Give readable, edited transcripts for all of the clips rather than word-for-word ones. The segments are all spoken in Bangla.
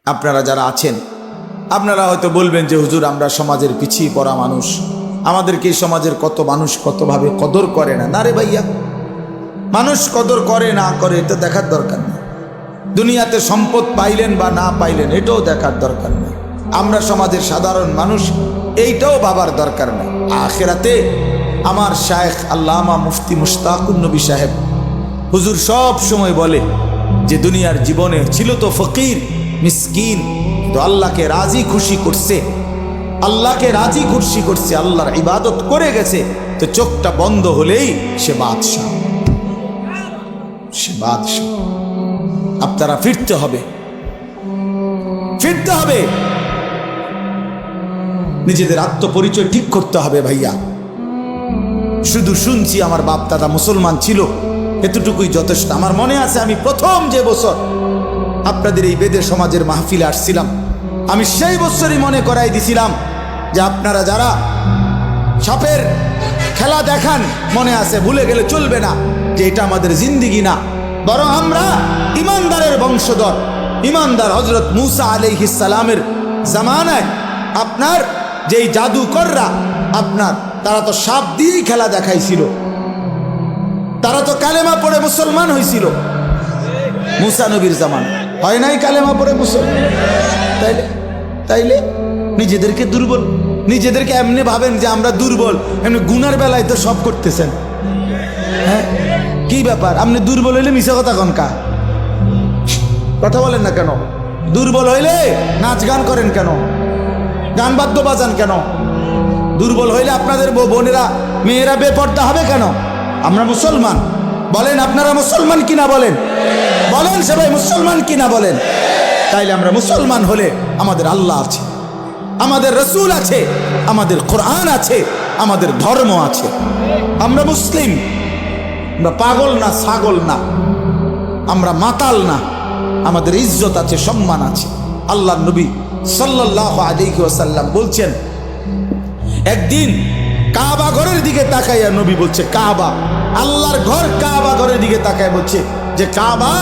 আপনারা যারা আছেন আপনারা হয়তো বলবেন যে হুজুর আমরা সমাজের পিছিয়ে পড়া মানুষ, আমাদেরকে এই সমাজের কত মানুষ কতভাবে কদর করে না। না রে ভাইয়া, মানুষ কদর করে না করে এটা দেখার দরকার নেই। দুনিয়াতে সম্পদ পাইলেন বা না পাইলেন এটাও দেখার দরকার নেই। আমরা সমাজের সাধারণ মানুষ এইটাও ভাবার দরকার নেই। আখিরাতে আমার শায়েখ আল্লামা মুফতি মুশতাকুন নবী সাহেব হুজুর সব সময় বলে যে দুনিয়ার জীবনে ছিল তো ফকির মিসকিন, তো আল্লাহকে রাজি খুশি করছে, আল্লাহকে রাজি খুশি করছে, আল্লাহর ইবাদত করে গেছে, তো চোখটা বন্ধ হলেই সে বাদশাহ, সে বাদশাহ। আপনারা ফিরতে হবে, ফিরতে হবে, নিজেদের আত্মপরিচয় ঠিক করতে হবে। ভাইয়া শুধু শুনছি আমার বাপ দাদা মুসলমান ছিল, এতটুকুই যথেষ্ট। আমার মনে আছে আমি প্রথম যে বছর আপনাদের এই বেদে সমাজের মাহফিলে আসছিলাম, আমি সেই বছরই মনে করাই দিছিলাম যে আপনারা যারা সাপের খেলা দেখান, মনে আছে, ভুলে গেলে চলবে না যে এটা আমাদের জিন্দিগি না, বরং আমরা ইমানদারের বংশধর। ইমানদার হযরত মূসা আলাইহিস সালামের জামানায় আপনার যেই জাদুকররা আপনার তারা তো সাপ দিয়েই খেলা দেখাইছিল, তারা তো কালেমা পড়ে মুসলমান হয়েছিল মূসা নবীর জামান, হয় নাই কালেমা পড়ে মুসলমান? তাইলে নিজেদেরকে দুর্বল, নিজেদেরকে এমনি ভাবেন যে আমরা দুর্বল, এমনি গুনার বেলায় তো সব করতেছেন। হ্যাঁ, কি ব্যাপার? আপনি দুর্বল হইলে মিশা কথা কনকা কথা বলেন না কেন? দুর্বল হইলে নাচ গান করেন কেন? গান বাদ্য বাজান কেন? দুর্বল হইলে আপনাদের বোনেরা মেয়েরা বেপর্দা হবে কেন? আমরা মুসলমান, বলেন আপনারা মুসলমান কিনা বলেন, বলেন সবাই মুসলমান কিনা বলেন। তাইলে আমরা মুসলমান হলে আমাদের আল্লাহ আছে, আমাদের রসুল আছে, আমাদের কোরআন আছে, আমাদের ধর্ম আছে। আমরা মুসলিম, আমরা পাগল না, ছাগল না, আমরা মাতাল না, আমাদের ইজ্জত আছে, সম্মান আছে। আল্লাহ নবী সাল্লাল্লাহু আলাইহি ওয়াসাল্লাম বলছেন, একদিন কাবা ঘরের দিকে তাকাইয়া নবী বলছে, কাবা আল্লাহর ঘর, কাবা ঘরের দিকে তাকায় বলছে যে কাবা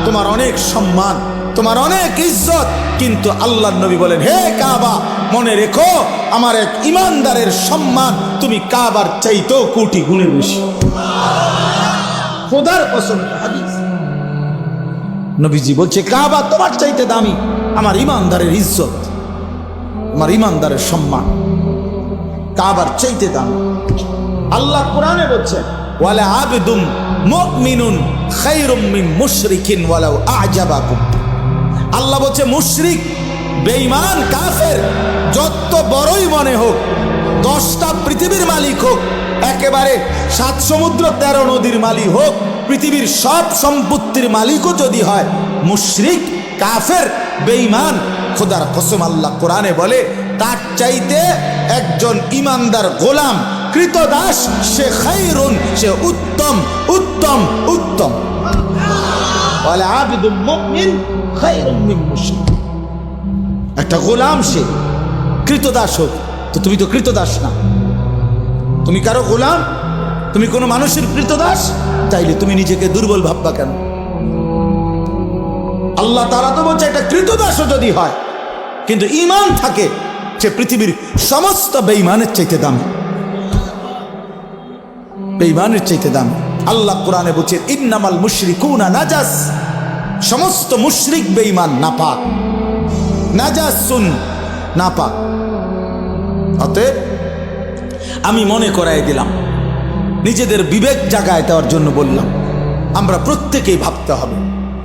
তোমার অনেক সম্মান, তোমার অনেক ইজ্জত, কিন্তু আল্লাহর নবী বলেন, হে কাবা মনে রেখো আমার এক ইমানদারের সম্মান তুমি কাবার চাইতেও কোটি গুণে বেশি। খোদার কসম হাদিস, নবীজি বলছে কাবা তোমার চাইতে দামি, আমার ইমানদারের ইজ্জত, আমার ইমানদারের সম্মান কাবার চাইতে দামি। আল্লাহ কোরআনে বলছেন, ওয়ালা আবদুম মুমিনুন খায়রুম মিন মুশরিকিন ওয়ালাউ আ'জাবাকুম। আল্লাহ বলছে মুশরিক, বেঈমান, কাফের যত বড়ই মনে হোক, 10টা পৃথিবীর মালিক হোক, একেবারে 7 সমুদ্র 13 নদীর মালিক হোক, পৃথিবীর সব সম্পত্তির মালিকও যদি হয়, মুশরিক, কাফের, বেঈমান, খোদার কসম আল্লাহ কোরআনে বলে তার চাইতে একজন ইমানদার গোলাম কৃতদাস সে খায়রুন, সে উত্তম, উত্তম, উত্তম। ওয়ালা আবদুম মুমিন খায়রুম মিন মুশরিক। একটা গোলাম সে কৃতদাস হোক, তো তুমি তো কৃতদাস না, তুমি কারো গোলাম, তুমি কোনো মানুষের কৃতদাস, তাইলে তুমি নিজেকে দুর্বল ভাববা কেন? আল্লাহ তাআলা তো বলছে একটা কৃতদাসও যদি হয় কিন্তু ঈমান থাকে, সে পৃথিবীর সমস্ত বেঈমানের চাইতে দামি, বেঈমানের চাইতে দামি। আল্লাহ কোরআনে বলছে ইন্নামাল মুশরিকুনা নাজাস, সমস্ত মুশরিক বেঈমান নাপাক, নাজাসুন নাপাক। অতএব আমি মনে করাই দিলাম, নিজেদের বিবেক জাগায় দেওয়ার জন্য বললাম, আমরা প্রত্যেকেই ভাবতে হবে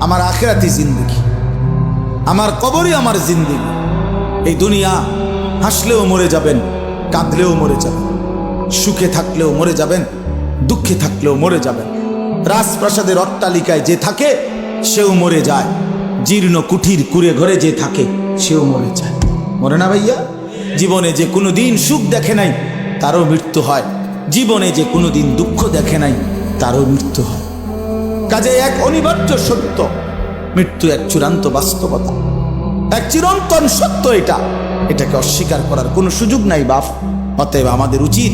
আমার আখিরাতি জিন্দেগি, আমার কবরই আমার জিন্দেগি। এই দুনিয়া হাসলেও মরে যাবেন, কাঁদলেও মরে যাবেন, সুখে থাকলেও মরে যাবেন, দুঃখে থাকলেও মরে যাবেন। রাজপ্রাসাদের অট্টালিকায় যে থাকে সেও মরে যায়, জীর্ণ কুঠির কুড়ে ঘরে যে থাকে সেও মরে যায়, মরে না ভাইয়া? জীবনে যে কোনো দিন সুখ দেখে নাই তারও মৃত্যু হয়, জীবনে যে কোনো দিন দুঃখ দেখে নাই তারও মৃত্যু হয়। কাজে এক অনিবার্য সত্য, মৃত্যু এক চূড়ান্ত বাস্তবতা, এক চিরন্তন সত্য, এটাকে অস্বীকার করার কোনো সুযোগ নাই বাপ। অতএব আমাদের উচিত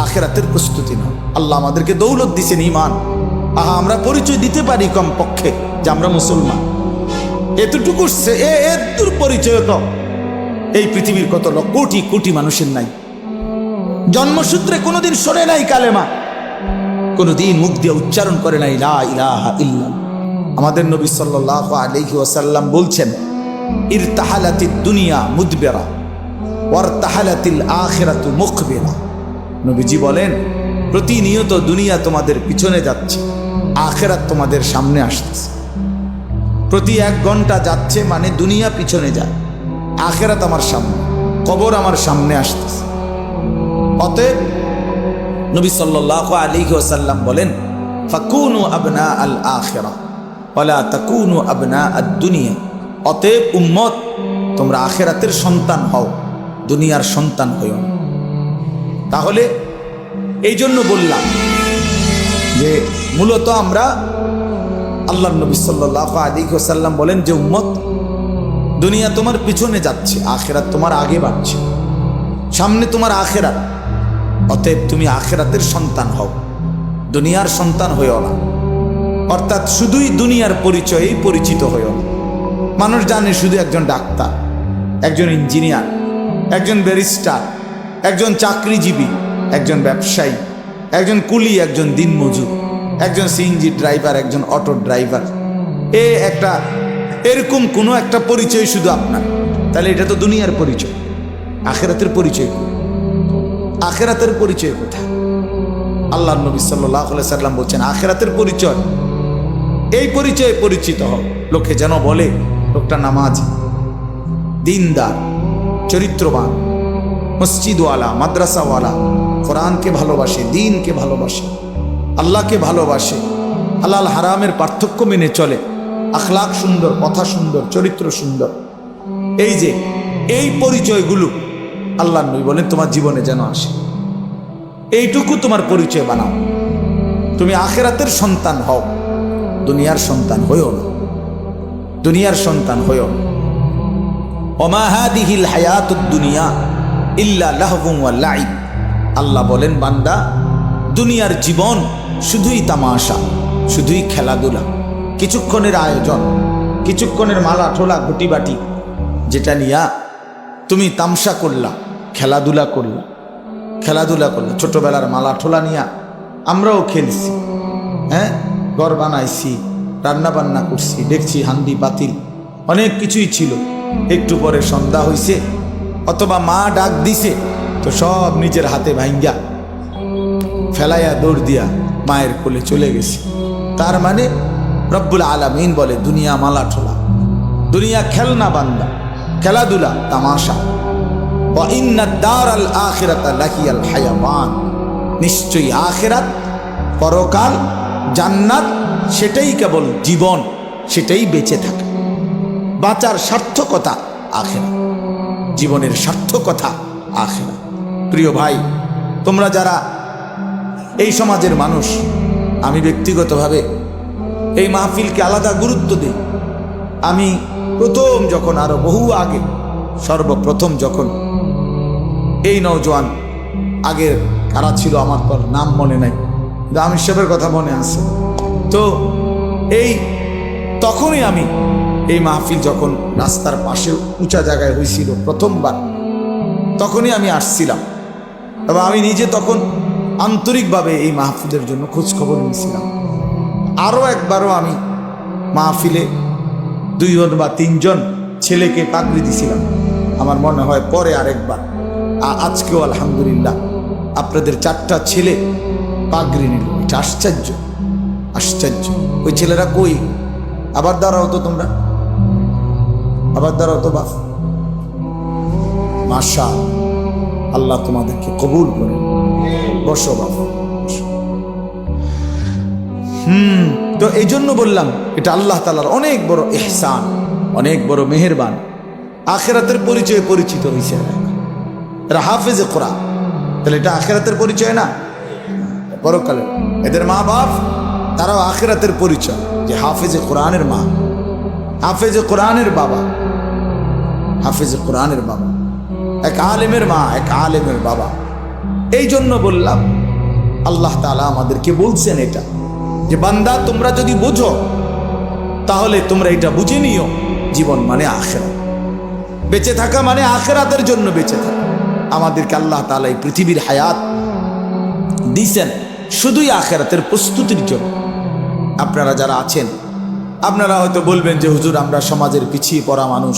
আখিরাতের প্রস্তুতি নাও। আল্লাহ আমাদেরকে দৌলত দিয়েছেন ঈমান, আমরা পরিচয় দিতে পারি কমপক্ষে যে আমরা মুসলমান। এতটুকু এর পরিচয় তো এই পৃথিবীর কত কোটি কোটি মানুষের নাই। জন্মসূত্রে কোনোদিন শোনে নাই কালেমা, কোনোদিন মুখ দিয়ে উচ্চারণ করে নাই লা ইলাহা ইল্লাল্লাহ। আমাদের নবী সাল্লাল্লাহু আলাইহি ওয়াসাল্লাম বলছেন, ইরতাহালাতিদ দুনিয়া মুদবিরা ওয়ারতাহালাতিল আখিরাতু মুকবিলা। নবীজি বলেন, প্রতিনিয়ত দুনিয়া তোমাদের পিছনে যাচ্ছে, আখিরাত তোমাদের সামনে আসতেছে। প্রতি 1 ঘন্টা যাচ্ছে মানে দুনিয়া পিছনে যায়, আখিরাত আমার সামনে, কবর আমার সামনে আসতেছে। অতএব নবী সাল্লাল্লাহু আলাইহি ওয়াসাল্লাম বলেন, ফাকুনু আবনা আল আখিরা ওয়ালা তাকুনু আবনা আদ দুনিয়া। অতএব উম্মত, তোমরা আখিরাতের সন্তান হও, দুনিয়ার সন্তান হইও না। তাহলে এই জন্য বললাম যে মূলত আমরা, আল্লাহর নবী সাল্লাল্লাহু আলাইহি ওয়াসাল্লাম বলেন যে উম্মত, দুনিয়া তোমার পিছনে যাচ্ছে, আখিরাত তোমার আগে বাড়ছে, সামনে তোমার আখিরাত। অতএব তুমি আখিরাতের সন্তান হও, দুনিয়ার সন্তান হইও না। অর্থাৎ শুধুই দুনিয়ার পরিচয়েই পরিচিত হইও না। মানুষ জানে শুধু একজন ডাক্তার, একজন ইঞ্জিনিয়ার, একজন ব্যারিস্টার, একজন চাকরিজীবী, একজন ব্যবসায়ী, একজন কুলি, একজন দিনমজুর, একজন সিএনজি ড্রাইভার, একজন অটো ড্রাইভার। এরকম কোনো একটা পরিচয় শুধু আপনার, তাহলে এটা তো দুনিয়ার পরিচয়। আখিরাতের পরিচয়, আখিরাতের পরিচয় কোথায়? আল্লাহর নবী সাল্লাল্লাহু আলাইহি সাল্লাম বলছেন, আখিরাতের পরিচয় এই পরিচয়ে পরিচিত হও, লোকে যেন বলে লোকটা নামাজি, দিনদার, চরিত্রবান, মসজিদওয়ালা, মাদ্রাসাওয়ালা, কোরআনকে ভালোবাসে, দিনকে ভালোবাসে, আল্লাহকে ভালোবাসে, হালাল হারামের পার্থক্য মেনে চলে, আখলাক সুন্দর, কথা সুন্দর, চরিত্র সুন্দর। এই যে এই পরিচয়গুলো আল্লাহর নবী বলেন তোমার জীবনে যেন আসে। এইটুকু তোমার পরিচয় বানাও। তুমি আখিরাতের সন্তান হও, দুনিয়ার সন্তান হইও না, দুনিয়ার সন্তান হইও না। ওমা হাদিহিল হায়াতুদ দুনিয়া ইল্লা লাহবুন ওয়া লাইব। আল্লাহ বলেন, বান্দা, দুনিয়ার জীবন শুধুই তামাশা, শুধুই খেলাধুলা, কিছুক্ষণের আয়োজন, কিছুক্ষণের মালা ঠোলা ঘটিবাটি, যেটা নিয়া তুমি তামসা করলা, খেলাধুলা করলা, খেলাধুলা করলা। ছোটবেলার মালা ঠোলা নিয়া আমরাও খেলছি, হ্যাঁ, ঘর বানাইছি, রান্না বান্না করছি, দেখছি হান্ডি পাতিল, অনেক কিছুই ছিল। একটু পরে সন্ধ্যা হইছে অথবা মা ডাক দিছে, তো সব নিজের হাতে ভাঙ্গা ফেলাইয়া দৌড় দিয়া মায়ের কোলে চলে গেছি। তার মানে রব্বুল আলামিন বলে, দুনিয়া মালা ঠোলা, দুনিয়া খেলনা বান্দা, খেলাধুলা, তামাশা। ওয়া ইন্নাদ দারাল আখিরাতা লাহিয়াল হায়াওয়ান। নিশ্চয়ই আখিরাত, পরকাল, জান্নাত, সেটাই কেবল জীবন, সেটাই বেঁচে থাকে। বাঁচার সার্থকতা আখিরাত, জীবনের সার্থকতা আখিরাত। প্রিয় ভাই, তোমরা যারা এই সমাজের মানুষ, আমি ব্যক্তিগতভাবে এই মাহফিলকে আলাদা গুরুত্ব দিই। আমি প্রথম যখন, আরো বহু আগে, সর্বপ্রথম যখন এই নওজোয়ান, আগের কারা ছিল আমার তো নাম মনে নাই, কিন্তু আমির সাহেবের কথা মনে আছে, তো তখনই আমি এই মাহফিল যখন রাস্তার পাশে উঁচা জায়গায় হয়েছিল প্রথমবার, তখনই আমি আসছিলাম এবং আমি নিজে তখন আন্তরিকভাবে এই মাহফিলের জন্য খোঁজ খবর নিয়েছিলাম। আরও একবারও আমি মাহফিলে 2 বা 3 জন ছেলেকে পাগড়ি দিছিলাম, আমার মনে হয় পরে আরেকবার। আজকেও আলহামদুলিল্লাহ আপনাদের 4টা ছেলে পাগড়ি নিল। এটা আশ্চর্য, আশ্চর্য। ওই ছেলেরা কই? আবার দাঁড়াও তো তোমরা, আবার দাঁড়াও তো বাপ। মাশা আল্লাহ তোমাদেরকে কবুল করে। বসো বাপ। তো এই জন্য বললাম, এটা আল্লাহ তাআলার অনেক বড় ইহসান, অনেক বড় মেহেরবান। আখিরাতের পরিচয়ে পরিচিত হয়েছে এরা হাফেজে কোরআন, তাহলে এটা আখিরাতের পরিচয় না? পরকালে এদের মা বাপ, তারাও আখিরাতের পরিচয়, যে হাফেজে কোরআনের মা, হাফেজে কোরআনের বাবা, হাফেজে কোরআনের বাবা, এক আলেমের মা, এক আলেমের বাবা। এই জন্য বললাম, আল্লাহ তাআলা আমাদেরকে বলছেন এটা, যে বান্দা তোমরা যদি বোঝো তাহলে তোমরা এটা বুঝে নিও জীবন মানে আখিরাত, বেঁচে থাকা মানে আখিরাতের জন্য বেঁচে থাকা। আমাদেরকে আল্লাহ তাআলা এই পৃথিবীর হায়াত দিয়েছেন শুধুই আখিরাতের প্রস্তুতির জন্য। আপনারা যারা আছেন, আপনারা হয়তো বলবেন যে হুজুর, আমরা সমাজের পিছিয়ে পড়া মানুষ,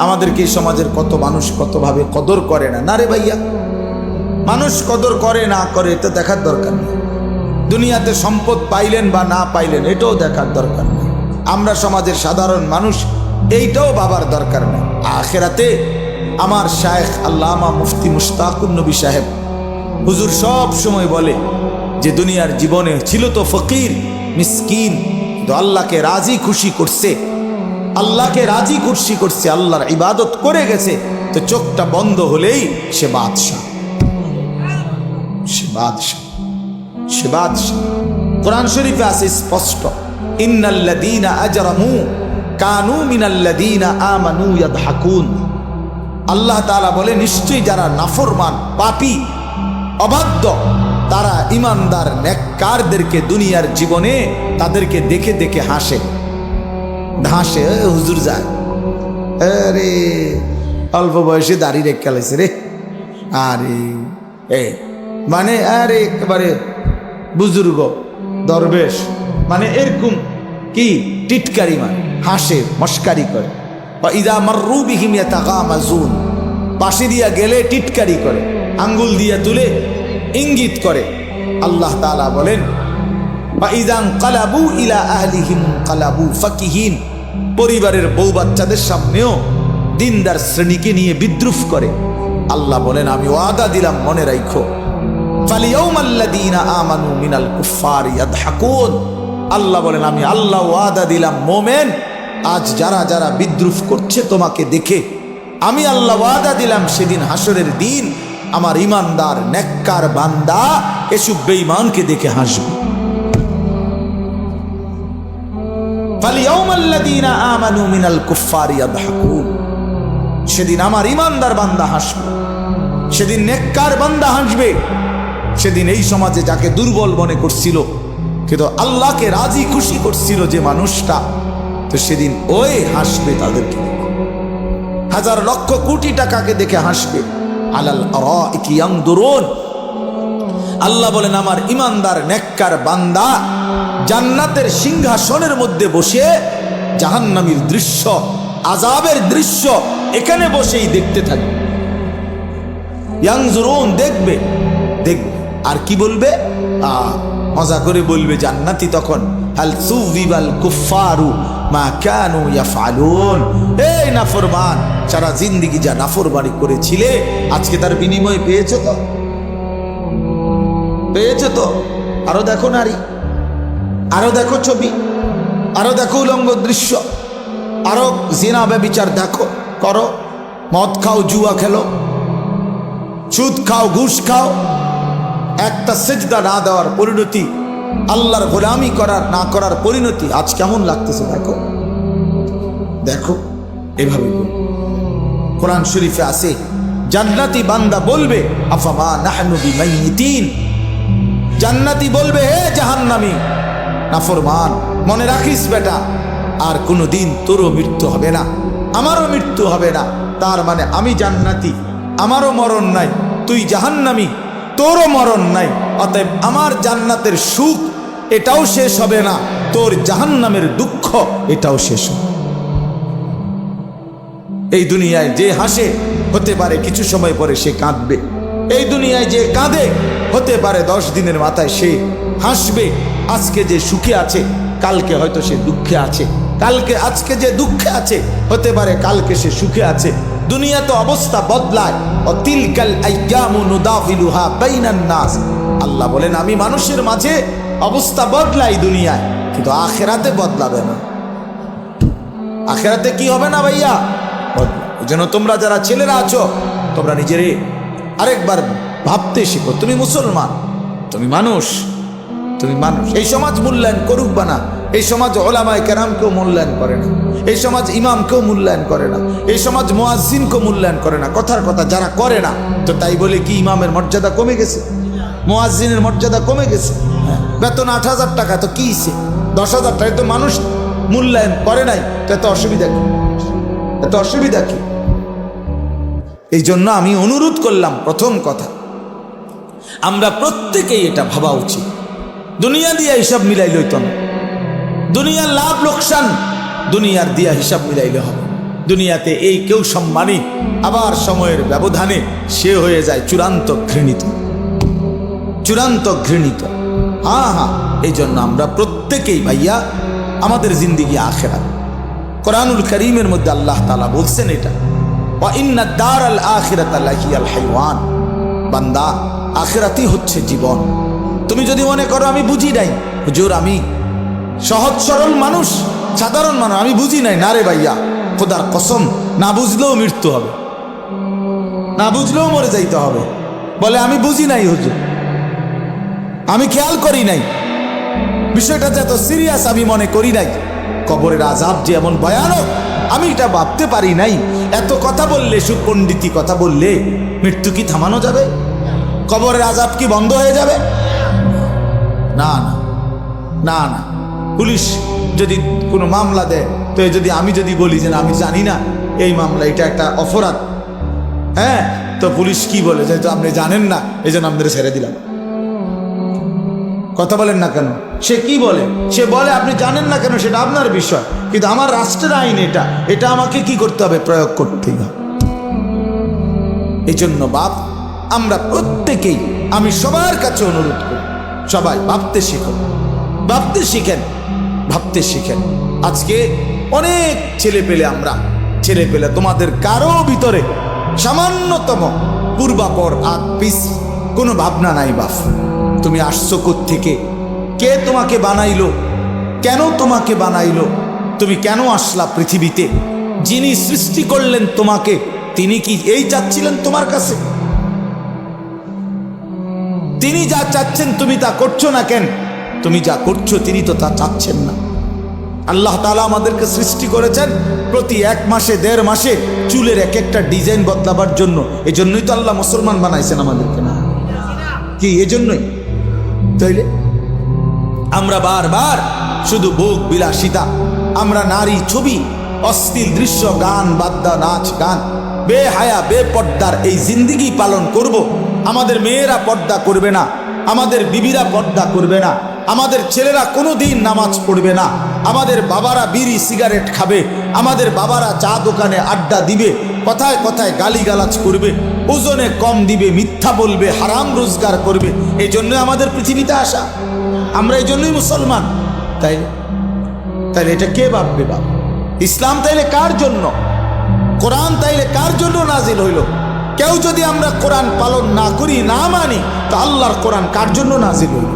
আমাদেরকে এই সমাজের কত মানুষ কতভাবে কদর করে না। না রে ভাইয়া, মানুষ কদর করে না করে এটা দেখার দরকার নেই। দুনিয়াতে সম্পদ পাইলেন বা না পাইলেন এটাও দেখার দরকার নেই। আমরা সমাজের সাধারণ মানুষ, এইটাও ভাবার দরকার নেই। আখিরাতে আমার শায়েখ আল্লামা মুফতি মুশতাকুন নবী সাহেব হুজুর সব সময় বলে যে দুনিয়ার জীবনে ছিল তো ফকির মিসকিন, তো আল্লাহকে রাজি খুশি করছে, আল্লাহকে রাজি খুশি করছে, আল্লাহর ইবাদত করে গেছে, তো চোখটা বন্ধ হলেই সে বাদশাহ, সে বাদশাহ, সে বাদশাহ। কোরআন শরীফে আছে স্পষ্ট, ইন্নাল্লাযীনা আজরামু কানু মিনাল্লাযীনা আমানু ইয়াদহাকুন। আল্লাহ তাআলা বলে, নিশ্চয়ই যারা নাফরমান পাপী অবাধ্য তারা ইমানদার নেককারদেরকে দুনিয়ার জীবনে তাদেরকে দেখে দেখে হাসে, হাসে। হুজুর যায়, আরে অল্প বয়সে দাঁড়িয়ে রেখে খেলেছে রে, আরে মানে আরে একেবারে বুজুর্গ দরবেশ, মানে এরকম কি টিটকারি, মানে হাসে মস্কারি করে। ইদা মাররু বিহিম ইয়াতাগামাজুন, পাশে দিয়া গেলে টিটকারি করে, আঙ্গুল দিয়া তুলে ইঙ্গিত করে। আল্লাহ তাআলা বলেন, ইদা ইনকালাবু ইলা আহলিহিম ইনকালাবু ফাকিহিন, পরিবারের বউ বাচ্চাদের সামনেও দিনদার শ্রেণীকে নিয়ে বিদ্রুপ করে। আল্লাহ বলেন, আমি ওয়াদা দিলাম, মনে রাখো, ফালিয়াউমাল্লাযীনা আমানু মিনাল কুফফারি ইয়াদহাকুন। আল্লাহ বলেন, আমি আল্লাহ ওয়াদা দিলাম, মোমেন আজ যারা যারা বিদ্রুপ করছে তোমাকে দেখে, আমি আল্লাহ ওয়াদা দিলাম সেদিন হাসরের দিন আমার ইমানদার নেককার বান্দা এসব বেঈমানকে দেখে হাসবে। ফালিয়াউমাল্লাযীনা আমানু মিনাল কুফফারি ইয়াদহাকুন, সেদিন আমার ইমানদার বান্দা হাসবে, সেদিন নেককার বান্দা হাসবে। সেদিন এই সমাজে যাকে দুর্বল মনে করছিল কিন্তু আল্লাহকে রাজি খুশি করছিল যে মানুষটা, তো সেদিন ওই হাসবে তাদেরকে, হাজার লক্ষ কোটি টাকাকে দেখে হাসবে। আলাল আরাইকি ইয়ানদুরুন, আল্লাহ বলেন আমার ইমানদার নেককার বান্দা জান্নাতের সিংহাসনের মধ্যে বসে জাহান্নামীর দৃশ্য, আযাবের দৃশ্য এখানে বসেই দেখতে থাকবে। ইয়ানজুরুন, দেখবে, দেখবে। আর কি বলবে? মজা করে বলবে জান্নাতি তখন, হাল সুবিবাল কুফফারু মা কানু ইয়াফআলুন। এই নাফরমান, সারা জিন্দেগি যা নাফরমানি করেছিলে আজকে তার বিনিময় পেয়েছো তো, পেয়েছো তো। আরো দেখো নারী, আরো দেখো ছবি, আরো দেখো উলঙ্গ দৃশ্য, আরো জিনা ব্যভিচার দেখো, করো, মদ খাও, জুয়া খেলো, সুদ খাও, ঘুষ খাও। একটা সেজদা না দেওয়ার পরিণতি, আল্লাহর গোলামি করার না করার পরিণতি আজ কেমন লাগতেছে দেখো, দেখো। এভাবে কোরআন শরীফে আছে, জান্নাতি বান্দা বলবে, আফামা নাহনু বিমাইয়িতিন। জান্নাতি বলবে, হে জাহান্নামী নাফরমান, মনে রাখিস বেটা, আর কোনোদিন তোরও মৃত্যু হবে না, আমারও মৃত্যু হবে না। তার মানে আমি জান্নাতি, আমারও মরণ নাই, তুই জাহান্নামী, তোরও মরণ নাই। অতএব আমার জান্নাতের সুখ এটাও শেষ হবে না, তোর জাহান্নামের দুঃখ এটাও শেষ হবে। এই দুনিয়ায় যে হাসে হতে পারে কিছু সময় পরে সে কাঁদবে, এই দুনিয়ায় যে কাঁদে হতে পারে 10 দিনের মাথায় সে হাসবে। আজকে যে সুখে আছে কালকে হয়তো সে দুঃখে আছে, কালকে আজকে যে দুঃখে আছে হতে পারে কালকে সে সুখে আছে। দুনিয়া তো অবস্থা বদলায়, অতিলকাল আইয়ামু নুদাফিলুহা বাইনান নাস। আল্লাহ বলেন আমি মানুষের মাঝে অবস্থা বদলাই দুনিয়ায়, কিন্তু আখিরাতে বদলাবে না। আখিরাতে কি হবে না ভাইয়া? ওই জন্য তোমরা যারা ছেলেরা আছো, তোমরা নিজেরে আরেকবার ভাবতে শিখো, তুমি মুসলমান, তুমি মানুষ, তুমি মানুষ। এই সমাজ মূল্যায়ন করুক বা না, এই সমাজ ওলামায়ে কেরামকেও মূল্যায়ন করে না, এই সমাজ ইমামকেও মূল্যায়ন করে না, এই সমাজ মুয়াজ্জিনকেও মূল্যায়ন করে না। কথার কথা যারা করে না, তো তাই বলে কি ইমামের মর্যাদা কমে গেছে? মুয়াজ্জিনের মর্যাদা কমে গেছে? বেতন 8,000 টাকা, তো কি 10,000 টাকা তো মানুষ মূল্যায়ন করে নাই, তো এত অসুবিধা কি? এত অসুবিধা কি? এই জন্য আমি অনুরোধ করলাম, প্রথম কথা আমরা প্রত্যেকেই এটা ভাবা উচিত। দুনিয়া দিয়া হিসাব মিলাইলে হইতো না, দুনিয়ার লাভ লোকসান দুনিয়ার দিয়া হিসাব মিলাইলে হবে। দুনিয়াতে এই কেউ সম্মানী, আবার সময়ের ব্যবধানে সে হয়ে যায় চূড়ান্ত ঘৃণিত, চূড়ান্ত ঘৃণিত। হ্যাঁ হ্যাঁ, এই জন্য আমরা প্রত্যেকেই ভাইয়া আমাদের জিন্দিগি আখিরাত। কোরআনুল কারীমের মধ্যে আল্লাহ তাআলা বলছেন এটা, ওয়া ইন্না দারাল আখিরাতা লাহিয়াল হাইওয়ান, বান্দা আখিরাতই হচ্ছে জীবন। তুমি যদি মনে করো আমি বুঝি নাই, হুজুর আমি সহজ সরল মানুষ, সাধারণ মানুষ, আমি বুঝি নাই, না রে ভাইয়া, খোদার কসম, না বুঝলেও মৃত্যু হবে, না বুঝলেও মরে যাইতে হবে। বলে আমি বুঝি নাই হুজুর, আমি খেয়াল করি নাই, বিষয়টা যে এত সিরিয়াস আমি মনে করি নাই, কবরের আযাব যে এমন ভয়ানক আমি এটা ভাবতে পারি নাই। এত কথা বললে, সুপণ্ডিতি কথা বললে মৃত্যু কি থামানো যাবে? কবরের আযাব কি বন্ধ হয়ে যাবে? না না না না। পুলিশ যদি কোনো মামলা দেয়, তো যদি আমি যদি বলি যে না আমি জানি না এই মামলা, এটা একটা অপরাধ, হ্যাঁ, তো পুলিশ কি বলে যে তো আপনি জানেন না, এই জন্য আমাদের ছেড়ে দিলাম। কথা বলেন না কেন? সে কি বলে? সে বলে আপনি জানেন না কেন সেটা আপনার বিষয়, কিন্তু আমার রাষ্ট্রের আইন এটা, এটা আমাকে কি করতে হবে? প্রয়োগ করতেই হবে। এই জন্য বাপ, আমরা প্রত্যেকেই, আমি সবার কাছে অনুরোধ করি, সবাই ভাবতে শিখো, ভাবতে শিখেন, ভাবতে শিখেন। আজকে অনেক ছেলে পেলে, আমরা ছেলে পেলে, তোমাদের কারো ভিতরে সামান্যতম পূর্বাপর আগ পিছ কোনো ভাবনা নাই। বাপ, তুমি আসছো কোত্থেকে? কে তোমাকে বানাইলো? কেন তোমাকে বানাইলো? তুমি কেন আসলা পৃথিবীতে? যিনি সৃষ্টি করলেন তোমাকে, তিনি কি এই চাচ্ছিলেন তোমার কাছে? তিনি যা চাচ্ছেন তুমি তা করছো না কেন? তুমি যা করছো তিনি তো তা চাচ্ছেন না। আল্লাহ তাআলা আমাদেরকে সৃষ্টি করেছেন প্রতি 1 মাসে 1.5 মাসে চুলের এক একটা ডিজাইন বদলাবার জন্য। এই জন্যই তো আল্লাহ মুসলমান বানাইছেন আমাদেরকে, না কি? এই জন্যই তাইলে আমরা বারবার শুধু ভোগ বিলাসিতা, আমরা নারী ছবি, অশ্লীল দৃশ্য, গান বাদ্যা, নাচ গান, বেহায়া বেপর্দার এই জিন্দিগি পালন করব। আমাদের মেয়েরা পর্দা করবে না, আমাদের বিবিরা পর্দা করবে না, আমাদের ছেলেরা কোনো দিন নামাজ পড়বে না, আমাদের বাবারা বিড়ি সিগারেট খাবে, আমাদের বাবারা চা দোকানে আড্ডা দিবে, কথায় কথায় গালিগালাজ করবে, ওজনে কম দিবে, মিথ্যা বলবে, হারাম রোজগার করবে। এই জন্য আমাদের পৃথিবীতে আসা, আমরা এই জন্যই মুসলমান। তাইলে এটা কে ভাববে? বাপ, ইসলাম তাইলে কার জন্য? কোরআন তাইলে কার জন্য নাজিল হইল? কেউ যদি আমরা কোরআন পালন না করি, না মানি, তো আল্লাহর কোরআন কার জন্য নাজিল হইল?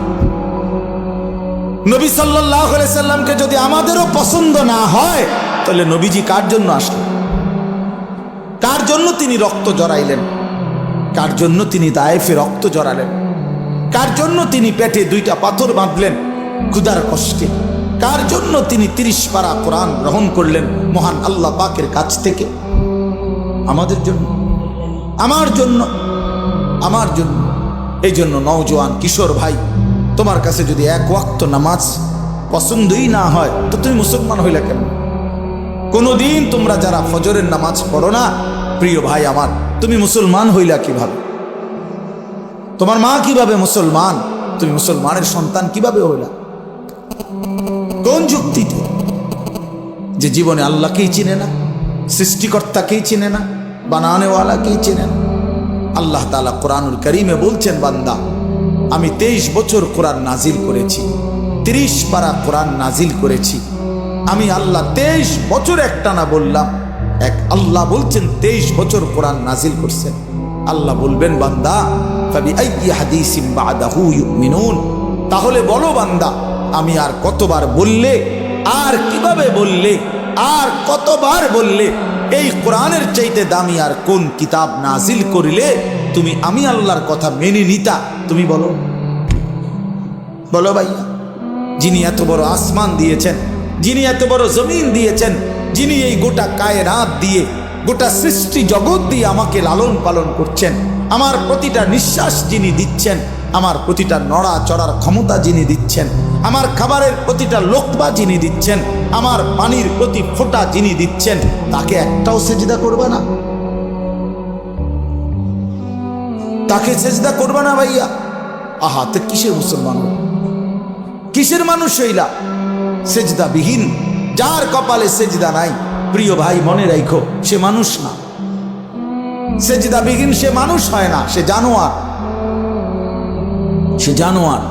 নবী সাল্লাল্লাহু আলাইহি সাল্লামকে যদি আমাদেরও পছন্দ না হয়, তাহলে নবীজি কার জন্য আসলেন? কার জন্য তিনি রক্ত জড়াইলেন? কার জন্য তিনি দায়েফে রক্ত জড়ালেন? কার জন্য তিনি পেটে 2টা পাথর বাঁধলেন ক্ষুধার কষ্টে? কার জন্য তিনি 30 পারা কোরআন গ্রহণ করলেন মহান আল্লাহ পাকের কাছ থেকে? আমাদের জন্য, আমার জন্য, আমার জন্য। এই জন্য নওজোয়ান কিশোর ভাই, তোমার কাছে যদি 1 ওয়াক্ত নামাজ পছন্দই না হয়, তো তুমি মুসলমান হইলা কেন? কোনোদিন তোমরা যারা ফজরের নামাজ পড়ো না, প্রিয় ভাই আমার, তুমি মুসলমান হইলা কিভাবে? তোমার মা কিভাবে মুসলমান? তুমি মুসলমানের সন্তান কিভাবে হইলা? কোন যুক্তিতে? যে জীবনে আল্লাহকেই চিনে না, সৃষ্টিকর্তাকেই চিনে না, বানানেওয়ালাকেই চিনে না। আল্লাহ তাআলা কোরআনুল কারীমে বলছেন, বান্দা আমি 23 বছর কোরআন নাজিল করেছি, 30 পারা কোরআন নাজিল করেছি। আমি আল্লাহ 23 বছর একটানা বললাম, এক আল্লাহ বলছেন 23 বছর কোরআন নাজিল করছেন। আল্লাহ বলবেন, বান্দা ফাবিআইয়ি হাদিসিন বাদাহু ইউমিনুন, তাহলে বলো বান্দা আমি আর কতবার বললে, আর কিভাবে বললে, আর কতবার বললে এই কোরআনের চাইতে দামি আর কোন কিতাব নাজিল করিলে তুমি আমি আল্লাহর কথা মেনে নিতা? তুমি বলো, বলো ভাইয়া। যিনি এত বড় আসমান দিয়েছেন, যিনি এত বড় জমিন দিয়েছেন, যিনি এই গোটা কায়নাত দিয়ে, গোটা সৃষ্টি জগৎ দিয়ে আমাকে লালন পালন করছেন, আমার প্রতিটা নিঃশ্বাস যিনি দিচ্ছেন, আমার প্রতিটা নড়া চড়ার ক্ষমতা যিনি দিচ্ছেন, আমার খাবারের প্রতিটা লোকমা যিনি দিচ্ছেন, আমার পানির প্রতি ফোঁটা যিনি দিচ্ছেন, তাকে একটাও সেজদা করবে না? তাকে সেজদা করবে না ভাইয়া? আহা, তো কিসের মুসলমান, কিসের মানুষ হইলা? সেজদা বিহীন, যার কপালে সেজদা নাই, প্রিয় ভাই মনে রাখো, সে মানুষ না। সেজদা বিহীন সে মানুষ হয় না, সে জানোয়ার। সে জানোয়ার,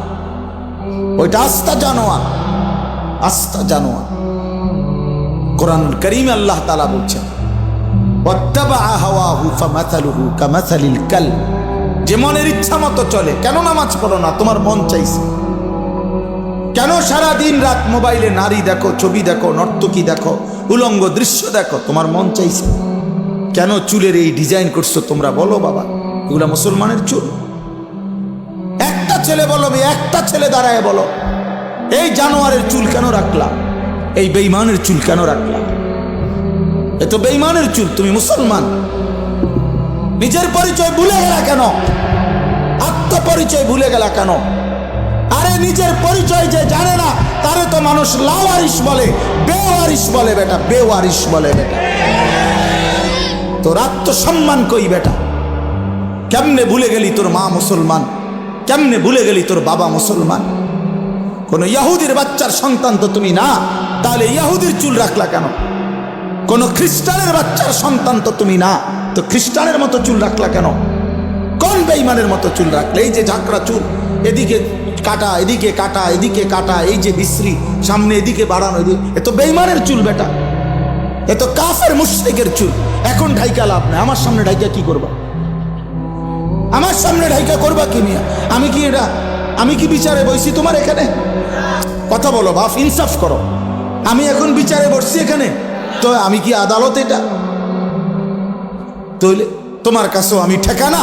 ওইটা আস্তা জানোয়ার, আস্তা জানোয়ার। কোরআনুল কারীমে আল্লাহ তাআলা বলছেন, ওয়াত্তাবা হাওয়াহু ফামাসালুহু কামাসালিল কালব, যে মনের ইচ্ছা মতো চলে। কেন নামাজ পড়ো না? তোমার মন চাইছে। কেন সারা দিন রাত মোবাইলে নারী দেখো, ছবি দেখো, নর্তকী দেখো, উলঙ্গ দৃশ্য দেখো? তোমার মন চাইছে। কেন চুলের এই ডিজাইন করছো তোমরা? বলো বাবা, এগুলা মুসলমানের চুল? একটা ছেলে বলো, একটা ছেলে দাঁড়ায় বলো, এই জানোয়ারের চুল কেন রাখলাম? এই বেঈমানের চুল কেন রাখলাম? এ তো বেঈমানের চুল। তুমি মুসলমান, নিজের পরিচয় ভুলে গেলা কেন? আত্মপরিচয় ভুলে গেলা কেন? আরে নিজের পরিচয় যে জানে না, তারে তো মানুষ লাওয়ারিশ বলে, বেওয়ারিশ বলে বেটা, বেওয়ারিশ বলে বেটা। তোর আত্মসম্মান কই বেটা? কেমনে ভুলে গেলি তোর মা মুসলমান? কেমনে ভুলে গেলি তোর বাবা মুসলমান? কোন ইহুদির বাচ্চার সন্তান তো তুমি না, তাহলে ইহুদির চুল রাখলা কেন? কোন খ্রিস্টানের বাচ্চার সন্তান তো তুমি না, তো খ্রিস্টানের মতো চুল রাখলা কেন? কোন বেঈমানের মতো চুল রাখলে? এই যে ঝাঁকড়া চুল, এদিকে কাটা, এদিকে কাটা, এদিকে কাটা, এই যে বিশ্রী, সামনে এদিকে বাড়ানো, এ তো বেঈমানের চুল বেটা, এ তো কাফের মুশরিকের চুল। এখন ঢাইকা লাভ নাই। আমার সামনে ঢাইকা কি করবা? আমার সামনে ঢাইকা করবা কি মিয়া? আমি কি বিচারে বসছি তোমার এখানে? কথা বলো বাপ, ইনসাফ করো। আমি এখন বিচারে বসছি এখানে, তো আমি কি আদালত? এটা তাহলে তোমার কাছেও আমি ঠেকানা,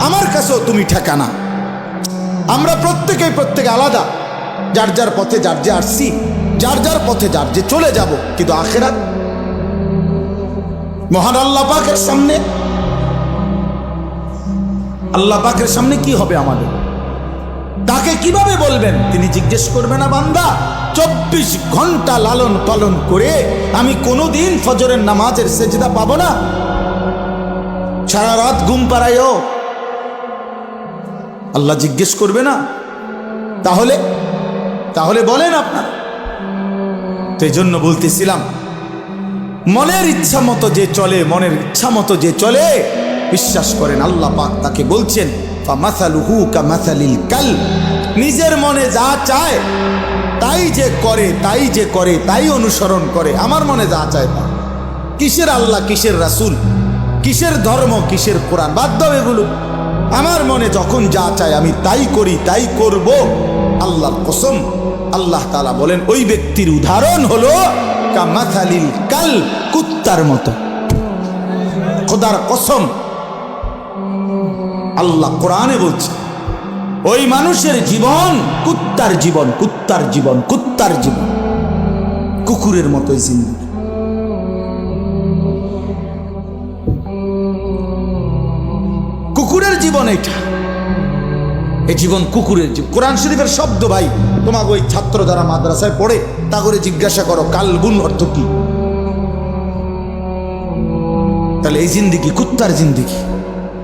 আমার কাছেও তুমি ঠেকানা। আমরা প্রত্যেকে আলাদা, যার যার পথে যার যে আসছি, যার যার পথে যার যে চলে যাব। কিন্তু আখিরাত মহান আল্লাহ পাকের সামনে, আল্লাহ পাকের সামনে কি হবে আমাদের? তাকে কিভাবে বলবেন? তিনি জিজ্ঞেস করবে না, বান্দা 24 ঘন্টা লালন পালন করে আমি কোনোদিন ফজরের নামাজের সেজদা পাবো না? সারা রাত ঘুম পাড়াইও, আল্লাহ জিজ্ঞেস করবে না? তাহলে বলেন আপনার। তো এই জন্য বলতেছিলাম, মনের ইচ্ছা মতো যে চলে, মনের ইচ্ছা মতো যে চলে, বিশ্বাস করেন আল্লাহ পাক তাকে বলছেন ফামাসালুহু কামাসালিল কালব, নিজের মনে যা চায় তাই যে করে তাই অনুসরণ করে। আমার মনে যা চায় তা। কিসের আল্লাহ, কিসের রাসূল, কিসের ধর্ম, কিসের কোরআন? বাদ দাও এগুলো। আমার মনে যখন যা চায় আমি তাই করি, তাই করব। আল্লাহর কসম, আল্লাহ তাআলা বলেন ওই ব্যক্তির উদাহরণ হলো কামাসালিল কালব, কুত্তার মতো। খোদার কসম, আল্লাহ কোরআনে বলছে ওই মানুষের জীবন কুত্তার জীবন, কুত্তার জীবন, কুত্তার জীবন, কুকুরের মতোই জিন্দগি। কুকুরের জীবন এটা, এই জীবন কুকুরের জীবন। কোরআন শরীফের শব্দ ভাই, তোমাকে ওই ছাত্র যারা মাদ্রাসায় পড়ে তা করে জিজ্ঞাসা করো কালবুন অর্থ কি। তাহলে এই জিন্দিগি কুত্তার জিন্দিগি,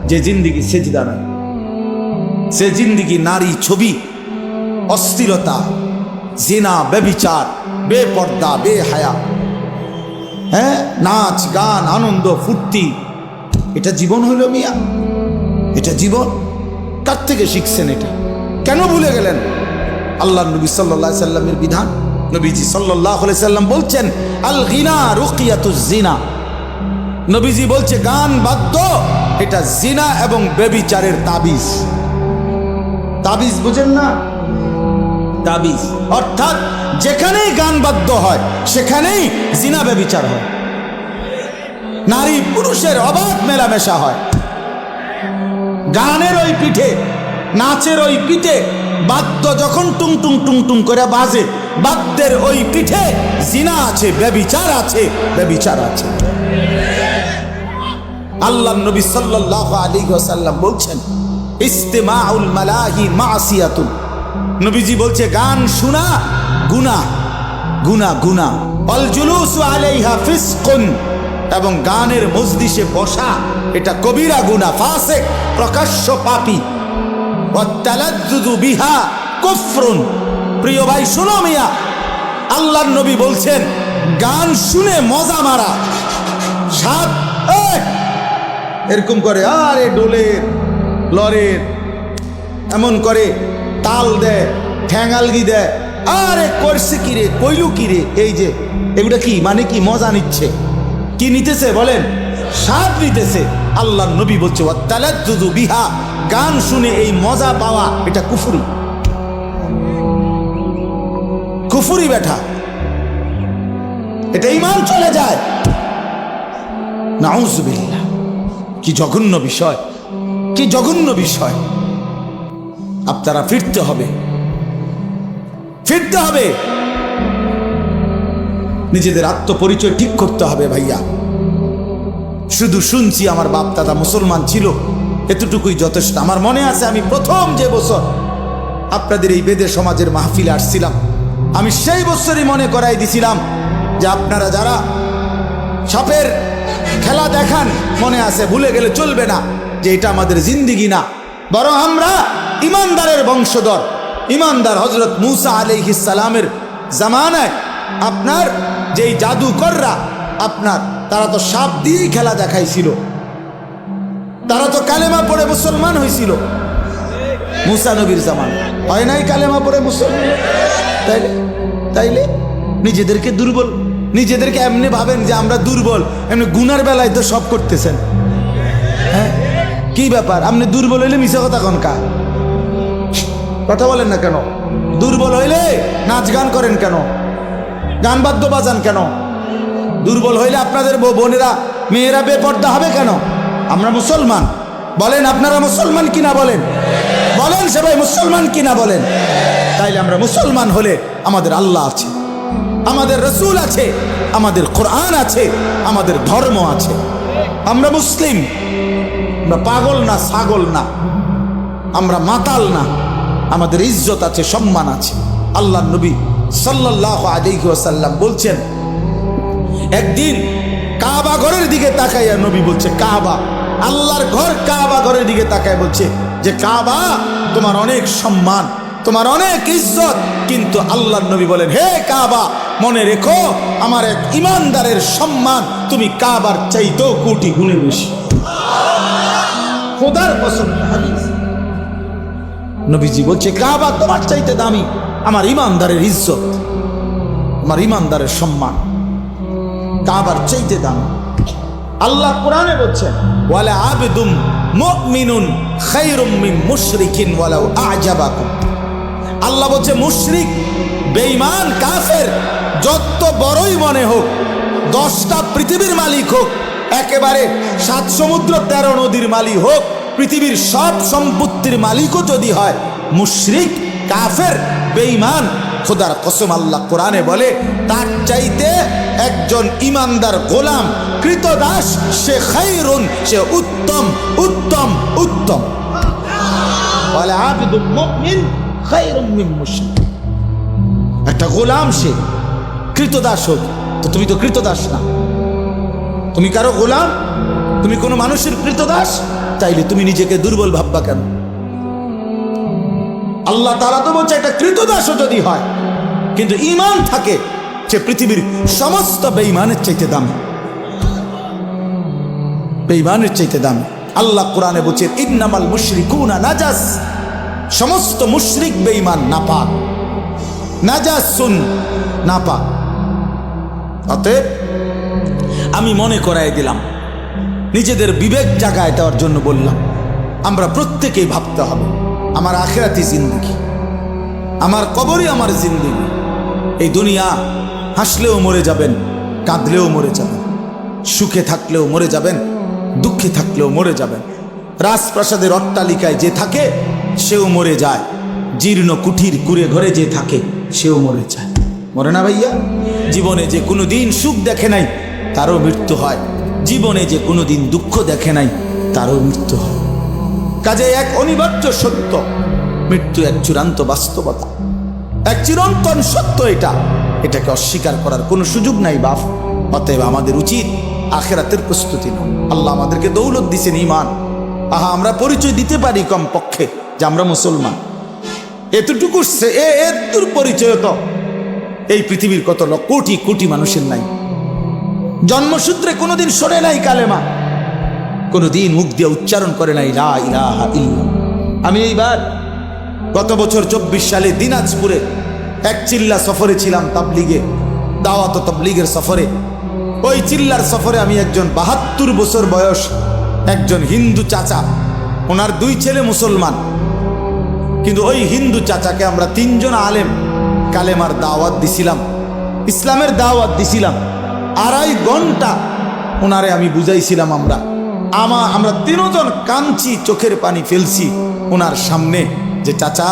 যে জিন্দিগি সেজদা নাই, সে জিন্দিগি নারী, ছবি, অস্থিরতা, জিনা, ব্যভিচার, বেপর্দা, বেহায়া, হ্যাঁ, নাচ গান, আনন্দ ফুর্তি, এটা জীবন হইল মিয়া? এটা জীবন? কার থেকে শিখছেন এটা? কেন ভুলে গেলেন আল্লাহ নবী সাল্লাল্লাহু আলাইহি সাল্লামের বিধান? নবীজি সাল্লাল্লাহু আলাইহি সাল্লাম বলছেন আল গিনা রুকিয়াতুজ জিনা। নবীজি বলছে গান বাদ্য এটা জিনা এবং ব্যভিচারের তাবিজ। তাবিজ বুঝেন না? তাবিজ অর্থাৎ যেখানেই গান বাদ্য হয় সেখানেই জিনা ব্যভিচার হয়, নারী পুরুষের অবাধ মেলামেশা হয়। গানের ওই পিঠে, নাচের ওই পিঠে বাদ্য যখন টুং টুং টুং টুং করে বাজে, বাদ্যের ওই পিঠে জিনা আছে, ব্যভিচার আছে, ব্যভিচার আছে। আল্লাহ নবী সাল্লাল্লাহু আলাইহি ওয়াসাল্লাম বলছেন ইস্তেমাউল মালাহি মাসিয়াতুন। নবীজি বলছে গান শোনা গুনাহ, গুনাহ, গুনাহ। আল জুলুসু আলাইহা ফিসকুন, এবং গানের মজলিসে বসা এটা কবিরা গুনাহ, ফাসিক, প্রকাশ্য পাপী। ওয়াত তালাজ্জুজু বিহা কুফরুন। প্রিয় ভাই শোনো মিয়া, আল্লাহর নবী বলছেন গান শুনে মজা মারা, সাত এরকম করে আরে ডোলের লরের এমন করে তাল দেয়, ঠ্যাঙালগি দেয়, আরে করছে কিরে, কইলু কিরে, এই যে এগুলা কি মানে কি মজা নিচ্ছে, কি নিতেছে বলেন, স্বাদ নিতেছে। আল্লাহর নবী বলছে ওয়াতালাজ্জুজু বিহা, গান শুনে এই মজা পাওয়া এটা কুফরি, কুফরি বেটা, এটা ঈমান চলে যায়। নাউযুবিল্লাহ, কি জঘন্য বিষয়, কি জঘন্য বিষয়। আপনারা ফিরতে হবে, ফিরতে হবে, নিজেদের আত্মপরিচয় ঠিক করতে হবে ভাইয়া। শুধু শুনছি আমার বাপ দাদা মুসলমান ছিল, এতটুকুই যথেষ্ট। আমার মনে আছে আমি প্রথম যে বছর আপনাদের এই বেদে সমাজের মাহফিলে আসছিলাম, আমি সেই বছরই মনে করাই দিছিলাম যে আপনারা যারা সাপের খেলা দেখান, মনে আছে, ভুলে গেলে চলবে না যে এটা আমাদের জিন্দিগি না, বরং আমরা ইমানদারের বংশধর। ইমানদার হযরত মূসা আলাইহিস সালামের জামানায় আপনার যেই জাদুকররা আপনার, তারা তো সাপ দিয়েই খেলা দেখাইছিল, তারা তো কালেমা পড়ে মুসলমান হয়েছিল মূসা নবীর জামানা, হয় নাই কালেমা পড়ে মুসলমান? তাইলে তাইলে নিজেদেরকে দুর্বল, নিজেদেরকে এমনি ভাবেন যে আমরা দুর্বল, এমনি গুনার বেলায় তো সব করতেছেন। হ্যাঁ, কি ব্যাপার, আপনি দুর্বল হইলে মিশা কথা কনকা কথা বলেন না কেন? দুর্বল হইলে নাচ গান করেন কেন? গান বাদ্য বাজান কেন? দুর্বল হইলে আপনাদের বোনেরা মেয়েরা বেপর্দা হবে কেন? আমরা মুসলমান, বলেন আপনারা মুসলমান কিনা বলেন, বলেন সবাই মুসলমান কিনা বলেন। তাইলে আমরা মুসলমান হলে আমাদের আল্লাহ আছে, আমাদের রসুল আছে, আমাদের কোরআন আছে, আমাদের ধর্ম আছে। আমরা মুসলিম, আমরা পাগল না, ছাগল না, আমরা মাতাল না, আমাদের ইজ্জত আছে, সম্মান আছে। আল্লাহর নবী সাল্লাল্লাহু আলাইহি ওয়াসাল্লাম বলছেন, একদিন কাবা ঘরের দিকে তাকাইয়া নবী বলছে, কাবা, আল্লাহর ঘর, কাবা ঘরের দিকে তাকায় বলছে যে কাবা তোমার অনেক সম্মান, তোমার অনেক ইজ্জত, কিন্তু আল্লাহর নবী বলেন, হে কাবা, মনে রেখো আমার এক ইমানদারের সম্মান তুমি কাবার চাইতেও কোটি গুণে বেশি। খোদার কসম, হাদিস নবীজি বলছে কাবা তোমার চাইতে দামি, আমার ইমানদারের ইজ্জত, আমার ইমানদারের সম্মান কাবার চাইতে দামি। আল্লাহ কোরআনে বলছেন, ওয়ালা আবদুম মুমিনুন খায়রুম মিন মুশরিকিন ওয়ালাউ আ'জাবাকুম। আল্লাহ বলছে মুশরিক, বেঈমান, কাফের যত বড়ই মনে হোক, 10টা পৃথিবীর মালিক হোক, একেবারে 7 সমুদ্র 13 নদীর মালিক হোক, পৃথিবীর সব সম্পত্তির মালিকও যদি হয়, মুশরিক, কাফের, বেঈমান, খোদার কসম আল্লাহ কোরআনে বলে তার চাইতে একজন ইমানদার গোলাম, কৃতদাস, সে খায়রুন, সে উত্তম, উত্তম, উত্তম। ওয়ালা আবদুম মুমিন খায়রুম মিন মুশরিক। একটা গোলাম সে কৃতদাস হোক, তো তুমি তো কৃতদাস না, তুমি কারো গোলাম, তুমি কোনো মানুষের কৃতদাস, তাইলে তুমি নিজেকে দুর্বল ভাববা কেন? আল্লাহ তাআলা তো বলছে একটা কৃতদাসও যদি হয় কিন্তু ঈমান থাকে, সে পৃথিবীর সমস্ত বেঈমানের চাইতে দামি, বেঈমানের চাইতে দামি। আল্লাহ কোরআনে বলছেন, ইন্নামাল মুশরিকুনা নাজাস, সমস্ত মুশরিক বেঈমান, নাপাক, নাজাসুন, নাপাক। অতএব আমি মনে করাই দিলাম, নিজেদের বিবেক জাগায় দেওয়ার জন্য বললাম, আমরা প্রত্যেকেই ভাবতে হবে আমার আখিরাতি জিন্দেগি, আমার কবরই আমার জিন্দেগি। এই দুনিয়া হাসলেও মরে যাবেন, কাঁদলেও মরে যাবেন, সুখে থাকলেও মরে যাবেন, দুঃখে থাকলেও মরে যাবেন। রাজপ্রাসাদের অট্টালিকায় যে থাকে সেও মরে যায়, জীর্ণ কুঠির কুড়ে ঘরে যে থাকে সেও মরে যায়, মরে না ভাইয়া? জীবনে যে কোনো দিন সুখ দেখে নাই তারও মৃত্যু হয়, জীবনে যে কোনো দিন দুঃখ দেখে নাই তারও মৃত্যু হয়। কাজে এক অনিবার্য সত্য, মৃত্যু এক চূড়ান্ত বাস্তবতা, এক চিরন্তন সত্য। এটাকে অস্বীকার করার কোনো সুযোগ নাই বাপ। অতএব আমাদের উচিত আখিরাতের প্রস্তুতি নাও। আল্লাহ আমাদেরকে দৌলত দিছেন ঈমান। আমরা পরিচয় দিতে পারি কমপক্ষে যে আমরা মুসলমান। এতটুকু এর পরিচয় তো এই পৃথিবীর কত কোটি কোটি মানুষের নাই। জন্মসূত্রে কোনোদিন শোনে নাই কালেমা, কোনোদিন মুখ দিয়ে উচ্চারণ করে নাই লা ইলাহা ইল্লাল্লাহ। আমি এইবার গত বছর 24 সালে দিনাজপুরে এক চিল্লা সফরে ছিলাম, তাবলিগে, দাওয়াত ও তাবলিগের সফরে। ওই চিল্লার সফরে আমি একজন 72 বছর বয়স একজন হিন্দু চাচা, ওনার 2 ছেলে মুসলমান, কিন্তু ওই হিন্দু চাচাকে আমরা 3 জন আলেম কালেমার দাওয়াত দিছিলাম, ইসলামের দাওয়াত দিছিলাম। 2.5 ঘন্টা ওনারে আমি বুঝাইছিলাম। আমরা 3 জন কাঁদছি, চোখের পানি ফেলছি ওনার সামনে, যে চাচা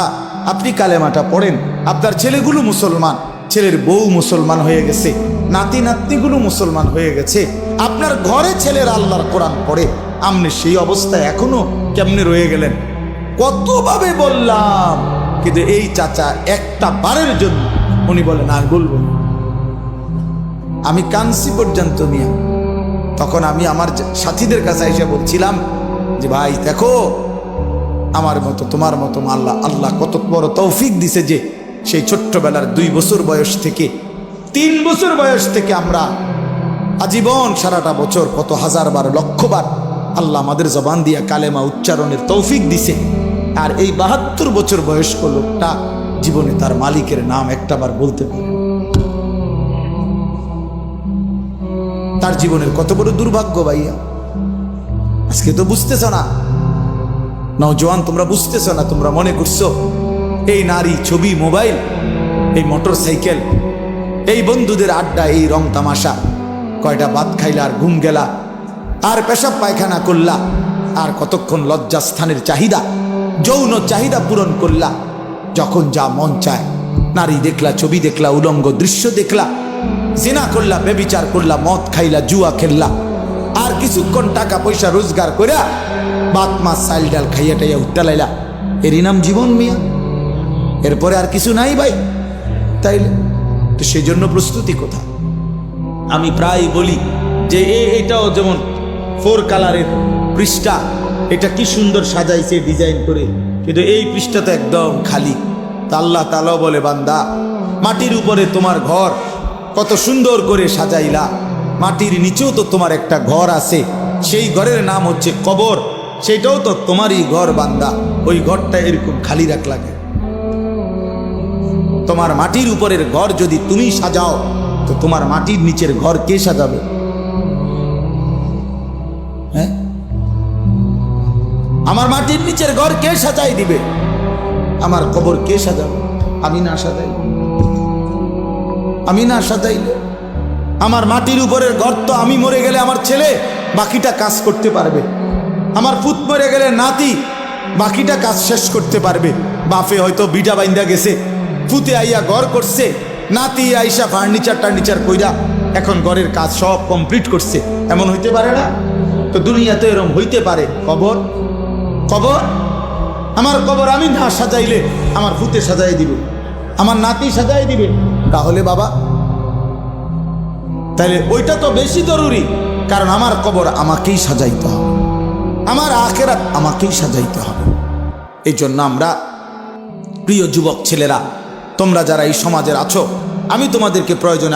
আপনি কালেমাটা পড়েন, আপনার ছেলেগুলো মুসলমান, ছেলের বউ মুসলমান হয়ে গেছে, নাতি নাতনিগুলো মুসলমান হয়ে গেছে, আপনার ঘরে ছেলের আল্লাহর কোরআন পড়ে, আপনি সেই অবস্থায় এখনো কেমনে রয়ে গেলেন? কতভাবে বললাম, কিন্তু এই চাচা একটা বারের জন্য উনি বলেন আর বলবো না। আমি কানসি পর্যন্ত নিয়ে তখন আমি আমার সাথীদের কাছে এসে বলছিলাম যে ভাই দেখো, আমার মতো তোমার মতো আল্লাহ কত বড় তৌফিক দিছে যে সেই ছোট্টবেলার 2 বছর বয়স থেকে 3 বছর বয়স থেকে আমরা আজীবন সারাটা বছর কত হাজারবার লক্ষবার আল্লাহ আমাদের জবান দিয়া কালেমা উচ্চারণের তৌফিক দিছে। আর এই 72 বছর বয়স্ক লোকটা জীবনে তার মালিকের নাম একটাবার বলতে পারে। তার জীবনের কত বড় দুর্ভাগ্য ভাইয়া। আজকে তো বুঝতেছ না, নওজোয়ান তোমরা বুঝতেছ না, তোমরা মনে করছো এই নারী, ছবি, মোবাইল, এই মোটর সাইকেল, এই বন্ধুদের আড্ডা, এই রং তামাশা, কয়টা ভাত খাইলা আর ঘুম গেলা আর পেশাব পায়খানা করলা আর কতক্ষণ লজ্জাস্থানের চাহিদা, যৌন চাহিদা পূরণ করলা, যখন যা মন চায় নারী দেখলা, ছবি দেখলা, উলঙ্গ দৃশ্য দেখলা, জিনা করলা, ব্যভিচার করলা, মদ খাইলা, জুয়া খেললা, আর কিছুক্ষণ টাকা পয়সা রোজগার করে ভাত মাছ চাল ডাল খাইয়া টাইয়া উত্তালাইলা। এরই নাম জীবন মিয়া? এরপরে আর কিছু নাই ভাই। তাইলে তো সেই জন্য প্রস্তুতি কোথা? আমি প্রায় বলি যে এটাও যেমন 4 কালারের পৃষ্ঠা, এটা কি সুন্দর সাজাইছে ডিজাইন করে, কিন্তু এই পৃষ্ঠা তো একদম খালি। তা আল্লাহ তাআলা বলে, বান্দা মাটির উপরে তোমার ঘর কত সুন্দর করে সাজাইলা, মাটির নিচেও তো তোমার একটা ঘর আছে, সেই ঘরের নাম হচ্ছে কবর, সেটাও তো তোমারই ঘর বান্দা, ওই ঘরটা এরকম খালি রাখলা কেন? তোমার মাটির উপরের ঘর যদি তুমি সাজাও, তো তোমার মাটির নিচের ঘর কে সাজাবে? হ্যাঁ, আমার মাটির নিচের ঘর কে সাজাই দিবে? আমার কবর কে সাজাবে? আমি না সাজাই, আমি না সাজাইলে আমার মাটির উপরের ঘর তো আমি মরে গেলে আমার ছেলে বাকিটা কাজ করতে পারবে, আমার পুত মরে গেলে নাতি বাকিটা কাজ শেষ করতে পারবে। বাপে হয়তো বিটা বাইন্দা গেছে, পুতে আইয়া ঘর করছে, নাতি আইসা ফার্নিচার কইরা এখন ঘরের কাজ সব কমপ্লিট করছে। এমন হইতে পারে না? তো দুনিয়াতে এরকম হইতে পারে। কবর, আমার কবর আমি না সাজাইলে আমার পুতে সাজাই দিবে, আমার নাতি সাজাই দিবে। তাহলে বাবা, তাহলে ওইটা তো বেশি জরুরি, কারণ আমার কবর আমাকেই সাজাইতে হবে, আমার আখিরাত আমাকেই সাজাইতে হবে। এই জন্য আমরা প্রিয় যুবক ছেলেরা, তোমরা যারা এই সমাজের আছো, আমি তোমাদেরকে প্রয়োজনে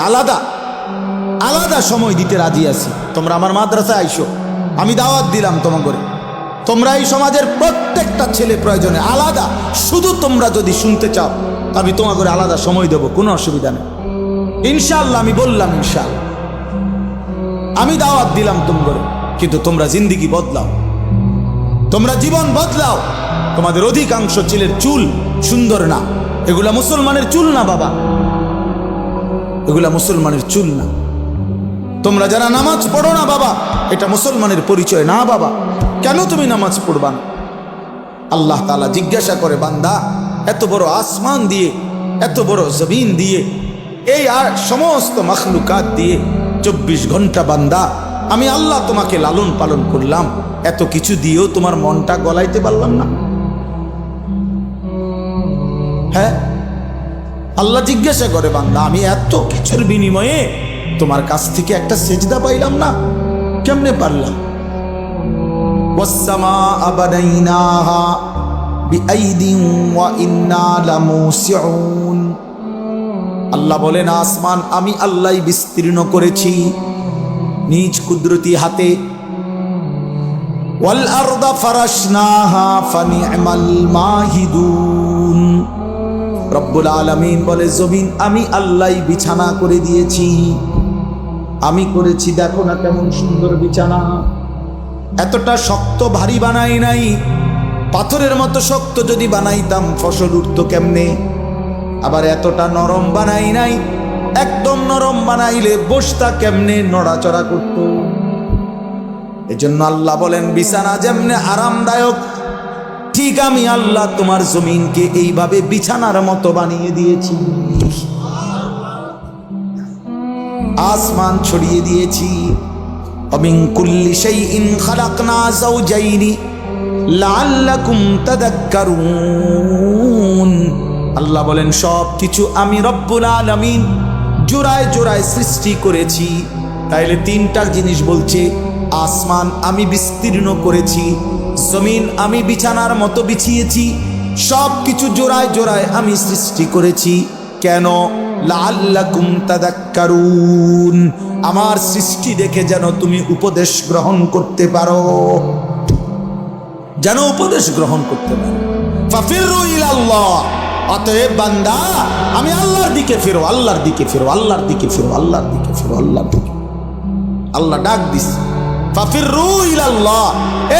আলাদা সময় দিতে রাজি আছি। তোমরা আমার মাদ্রাসায় আইসো, আমি দাওয়াত দিলাম তোমাদের। তোমরা এই সমাজের প্রত্যেকটা ছেলে প্রয়োজনে আলাদা, শুধু তোমরা যদি শুনতে চাও আমি তোমাদের আলাদা সময় দেবো, কোনো অসুবিধা নেই ইনশাআল্লাহ। আমি বললাম ইনশাআল্লাহ, আমি দাওয়াত দিলাম তোমাদের, কিন্তু তোমরা জিন্দিগি বদলাও, তোমরা জীবন বদলাও। তোমাদের অধিকাংশ ছেলের চুল সুন্দর না, এগুলা মুসলমানের চুল না বাবা, এগুলা মুসলমানের চুল না। তোমরা যারা নামাজ পড়ো না বাবা, এটা মুসলমানের পরিচয় না বাবা। কেন তুমি নামাজ পড়বা না? আল্লাহ তাআলা জিজ্ঞাসা করে, বান্দা এত বড় আসমান দিয়ে, এত বড় জমিন দিয়ে, এই আর সমস্ত মখলুকাত দিয়ে 24 ঘন্টা বান্দা আমি আল্লাহ তোমাকে লালন পালন করলাম, এত কিছু দিয়েও তোমার মনটা গলাইতে পারলাম না। হ্যাঁ, আল্লাহ জিজ্ঞাসা করে, বান্দা আমি এত কিছুর বিনিময়ে তোমার কাছ থেকে একটা সেজদা পাইলাম না, কেমনে পারলাম? ওয়াস-সামাআ বানাইনাহা বিআইদিন ওয়া ইন্না লামুসিউন। আল্লাহ বলেন, আসমান আমি আল্লাহই বিস্তীর্ণ করেছি নিজ কুদরতি হাতে। ওয়াল আরদা ফারাশনাহা ফানি'মাল মাহিদুন। রব্বুল আলামিন বলে, জমিন আমি আল্লাহই বিছানা করে দিয়েছি, আমি করেছি, দেখো না কেমন সুন্দর বিছানা। এতটা শক্ত ভারী বানাই নাই, পাথরের মতো শক্ত যদি বানাইতাম ফসল উঠতো কেমনে? আবার এতটা নরম বানাই নাই, একদম নরম বানাইলে বসতা কেমনে, নড়াচড়া করত। এজন্য আল্লাহ বলেন, বিছানা যেমনে আরামদায়ক, ঠিক আমি আল্লাহ তোমার জমিনকে এইভাবে বিছানার মতো বানিয়ে দিয়েছি, আসমান ছড়িয়ে দিয়েছি। ومن كل شيء خلقنا زوجين لعلكم تذكرون। আল্লাহ বলেন, সব কিছু আমি রব্বুল আলামিন জোড়ায় জোড়ায় সৃষ্টি করেছি। তাইলে তিনটা জিনিস বলছে, আসমান আমি বিস্তীর্ণ করেছি, জমিন আমি বিছানার মতো বিছিয়েছি, সব কিছু জোড়ায় জোড়ায় আমি সৃষ্টি করেছি। কেন? লাআল্লাকুম তাযাক্কারুন, আমার সৃষ্টি দেখে যেন তুমি উপদেশ গ্রহণ করতে পারো, যেন উপদেশ গ্রহণ করতে পারো। ফাফিরু ইলাল্লাহ, অতএব বান্দা আমি আল্লাহর দিকে ফিরো, আল্লাহর দিকে ফিরো, আল্লাহর দিকে ফিরো, আল্লাহর দিকে ফিরো, আল্লাহর দিকে। আল্লাহ ডাক দিস, ফাফিরু ইলাল্লাহ,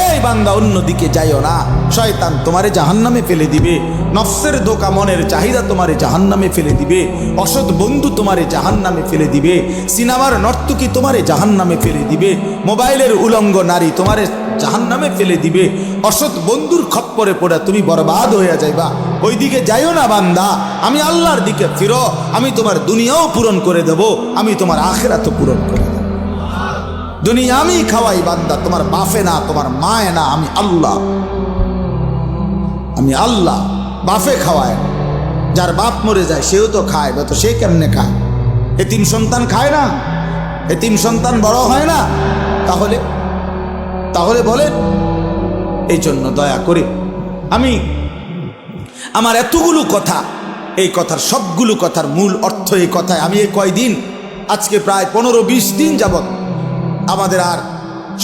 এই বান্দা অন্যদিকে যাইও না, শয়তান তোমারে জাহান্নামে ফেলে দিবে, নফসের ধোঁকা মনের চাহিদা তোমারে জাহান্নামে ফেলে দিবে, অসৎ বন্ধু তোমারে জাহান্নামে ফেলে দিবে, সিনেমার নর্তকী তোমারে জাহান্নামে ফেলে দিবে, মোবাইলের উলঙ্গ নারী তোমারে জাহান্নামে ফেলে দিবে, অসৎ বন্ধুর খপ্পরে পড়ে তুমি বরবাদ হয়ে যাইবা। ওই দিকে যাইও না বান্দা, আমি আল্লাহর দিকে ফিরো, আমি তোমার দুনিয়াও পূরণ করে দেব, আমি তোমার আখিরাতও পূরণ করে দেব। দুনিয়া আমি খাওয়াই বান্দা, তোমার বাপে না, তোমার মায়ে না, আমি আল্লাহ, আমি আল্লাহ। বাপে খাওয়ায়, যার বাপ মরে যায় সেও তো খায়, তো সে কেমনে খায়? এতিম সন্তান খায় না? এতিম সন্তান বড় হয় না? তাহলে তাহলে বলেন। এই জন্য দয়া করে আমি আমার এতগুলো কথা, এই কথার সবগুলো কথার মূল অর্থ এই কথায়, আমি এই কয়দিন, আজকে প্রায় 15-20 দিন যাবত, আমাদের আর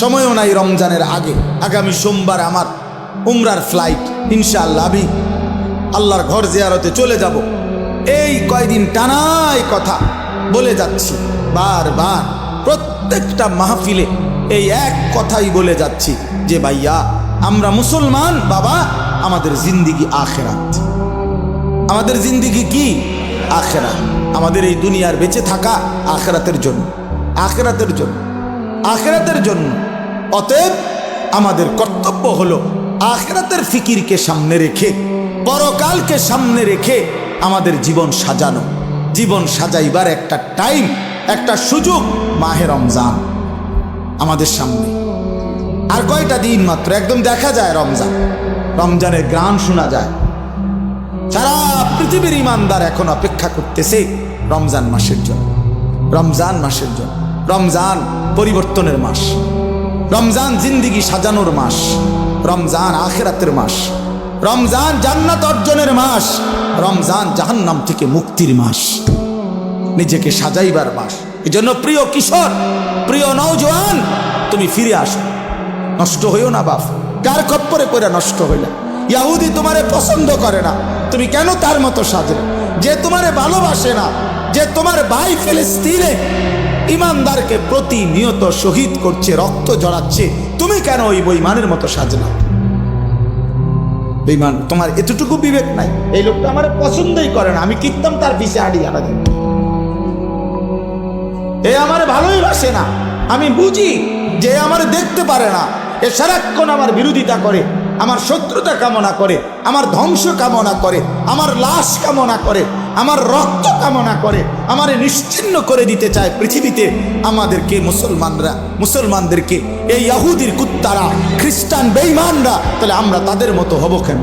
সময়ও নাই রমজানের আগে, আগামী সোমবার আমার উমরার ফ্লাইট, ইনশাআল্লাহ আমি আল্লাহর ঘর জিয়ারতে চলে যাব। এই কয়দিন টানাই কথা বলে যাচ্ছি, বারবার প্রত্যেকটা মাহফিলে এই এক কথাই বলে যাচ্ছি যে ভাইয়া আমরা মুসলমান বাবা, আমাদের জিন্দিগি আখেরাত, আমাদের জিন্দিগি কি? আখেরাত। আমাদের এই দুনিয়ার বেঁচে থাকা আখেরাতের জন্য, আখেরাতের জন্য, আখেরাতের জন্য। অতএব আমাদের কর্তব্য হলো আখেরাতের ফিকিরকে সামনে রেখে, পরকালকে সামনে রেখে আমাদের জীবন সাজানো। জীবন সাজাইবার একটা টাইম, একটা সুযোগ মাহে রমজান আমাদের সামনে। আর কয়টা দিন মাত্র, একদম দেখা যায় রমজান, রমজানের গান শোনা যায়। সারা পৃথিবীর ইমানদার এখন অপেক্ষা করতেছে রমজান মাসের জন্য, রমজান মাসের জন্য। রমজান পরিবর্তনের মাস, রমজান জিন্দিগি সাজানোর মাস, রমজান আখিরাতের মাস, রমজান জান্নাত অর্জনের মাস, রমজান জাহান্নাম থেকে মুক্তির মাস, নিজেকে সাজাইবার মাস। এই জন্য প্রিয় কিশোর, প্রিয় নওজোয়ান, তুমি ফিরে আসো, নষ্ট হইও না বাপ। কার খপ্পরে পড়ে নষ্ট হইলা? ইহুদি তোমারে পছন্দ করে না, তুমি কেন তার মতো সাজলে? যে তোমারে ভালোবাসে না, যে তোমার ভাই ফিলিস্তিনে ইমানদারকে প্রতিনিয়ত শহীদ করছে, রক্ত ঝরাচ্ছে, তুমি কেন ওই বেঈমানের মতো সাজলা? বেঈমান, তোমার এতটুকু বিবেক নাই? এই লোকটা আমার পছন্দই করে না, আমি কিনতাম তার পিছে আড়ি আনা দিন, এ আমার ভালোই বাসে না, আমি বুঝি যে আমার দেখতে পারে না, এ সারাক্ষণ আমার বিরোধিতা করে, আমার শত্রুতা কামনা করে, আমার ধ্বংস কামনা করে, আমার লাশ কামনা করে, আমার রক্ত কামনা করে, আমারে নিশ্চিহ্ন করে দিতে চায় পৃথিবীতে, আমাদেরকে মুসলমানদেরকে এই ইহুদির কুত্তারা, খ্রিস্টান বেঈমানরা, তাহলে আমরা তাদের মতো হব কেন?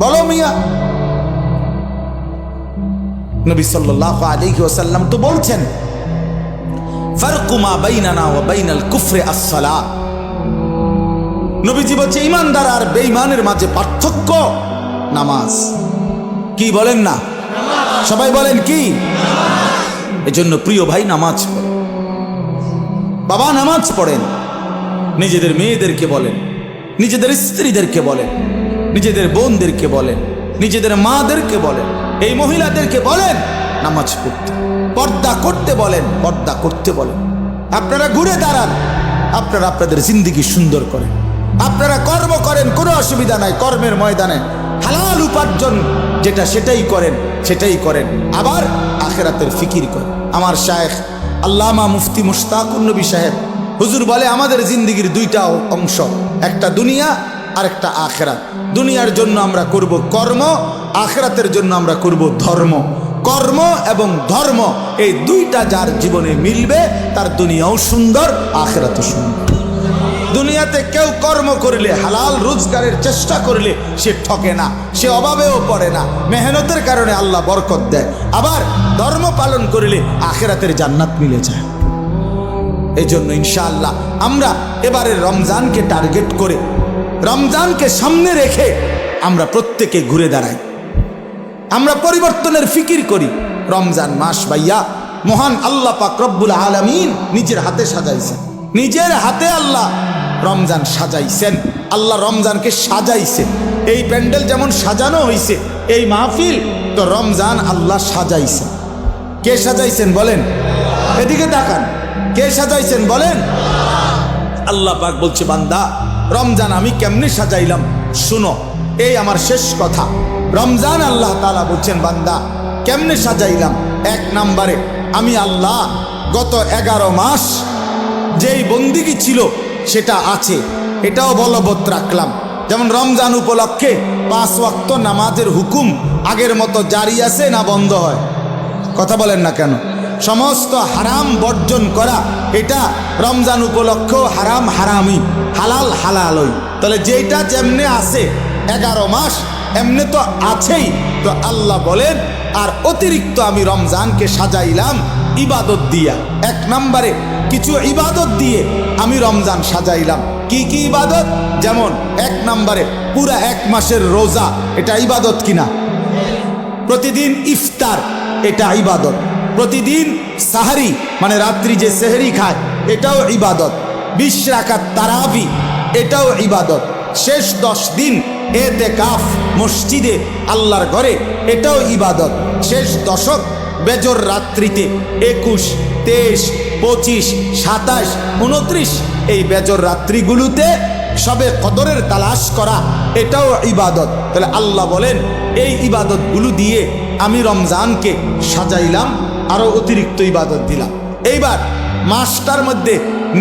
বলো মিয়া। নবী সাল্লাল্লাহু আলাইহি ওয়াসাল্লাম তো বলছেন, ফারকু মা বাইনানা ওয়া বাইনাল কুফরি আস-সালাত। নবীজি বলছে ঈমানদার আর বেঈমানের মাঝে পার্থক্য নামাজ। কি বলেন না? সবাই বলেন কি? এজন্য প্রিয় ভাই, নামাজ পড়েন। বাবা নামাজ পড়েন। নিজেদের মেয়েদেরকে বলেন, নিজেদের স্ত্রীদেরকে বলেন, নিজেদের বোনদেরকে বলেন, নিজেদের মাদেরকে বলেন, এই মহিলাদেরকে বলেন নামাজ পড়তে, পর্দা করতে বলেন, পর্দা করতে বলেন। আপনারা ঘুরে দাঁড়ান, আপনারা আপনাদের জিন্দেগি সুন্দর করেন, আপনারা কর্ম করেন, কোনো অসুবিধা নাই। কর্মের ময়দানে হালাল উপার্জন যেটা সেটাই করেন, সেটাই করেন। আবার আখিরাতের ফিকির করেন। আমার শায়েখ আল্লামা মুফতি মুশতাকুর নবী সাহেব হুজুর বলে, আমাদের জিন্দেগির দুইটা অংশ, একটা দুনিয়া আর একটা আখিরাত। দুনিয়ার জন্য আমরা করব কর্ম, আখিরাতের জন্য আমরা করব ধর্ম। কর্ম এবং ধর্ম এই দুইটা যার জীবনে মিলবে, তার দুনিয়াও সুন্দর, আখিরাতও সুন্দর। দুনিয়াতে কেউ কর্ম করলে, হালাল রোজগারের চেষ্টা করলে সে ঠকে না, সে অভাবেও পড়ে না, মেহনতের কারণে আল্লাহ বরকত দেয়। আবার ধর্ম পালন করলে আখিরাতের জান্নাত মিলে যায়। এই জন্য ইনশাআল্লাহ আমরা এবারে রমজানকে টার্গেট করে, রমজানকে সামনে রেখে আমরা প্রত্যেকে ঘুরে দাঁড়াই, আমরা পরিবর্তনের ফিকির করি। রমজান মাস ভাইয়া মহান আল্লাহ পাক রব্বুল আলামিন নিজের হাতে সাজাইছেন, নিজের হাতে আল্লাহ রমজান সাজাইছেন। আল্লাহ রমজানকে সাজাইছে। এই প্যান্ডেল যেমন সাজানো হয়েছে, এই মাহফিল তো রমজান আল্লাহ সাজাইছেন। কে সাজাইছেন বলেন? এদিকে তাকান, কে সাজাইছেন বলেন? আল্লাহ পাক বলছে, বান্দা রমজান আমি কেমনে সাজাইলাম শুনো, এই আমার শেষ কথা। রমজান আল্লাহ তাআলা বলছেন, বান্দা কেমনে সাজাইলাম। এক নম্বরে আমি আল্লাহ গত 11 মাস যেই বন্দিগি ছিল সেটা আছে, এটাও বলবৎ রাখলাম। যেমন রমজান উপলক্ষে 5 ওয়াক্ত নামাজের হুকুম আগের মতো জারি আছে না বন্ধ হয়? কথা বলেন না কেন? সমস্ত হারাম বর্জন করা, এটা রমজান উপলক্ষেও হারাম হারামই, হালাল হালালই। তাহলে যেটা যেমনে আছে 11 মাস এমনি তো আছেই। তো আল্লাহ বলেন, আর অতিরিক্ত আমি রমজানকে সাজাইলাম ইবাদত দিয়া। এক নম্বরে কিছু ইবাদত দিয়ে আমি রমজান সাজাইলাম। কি কি ইবাদত? যেমন 1 নম্বরে পুরা 1 মাসের রোজা, এটা ইবাদত কিনা? প্রতিদিন ইফতার, এটা ইবাদত। প্রতিদিন সাহারি মানে রাত্রি যে সেহরি খায়, এটাও ইবাদত। 20 রাকাত তারাবি, এটাও ইবাদত। শেষ 10 দিন এতেকাফ মসজিদে আল্লাহর ঘরে, এটাও ইবাদত। শেষ দশক বেজর রাত্রিতে 21, 23, 25, 27, 29 এই বেজর রাত্রিগুলোতে সবে কদরের তালাশ করা, এটাও ইবাদত। তাহলে আল্লাহ বলেন, এই ইবাদতগুলো দিয়ে আমি রমজানকে সাজাইলাম, আরো অতিরিক্ত ইবাদত দিলাম। এইবার মাসটার মধ্যে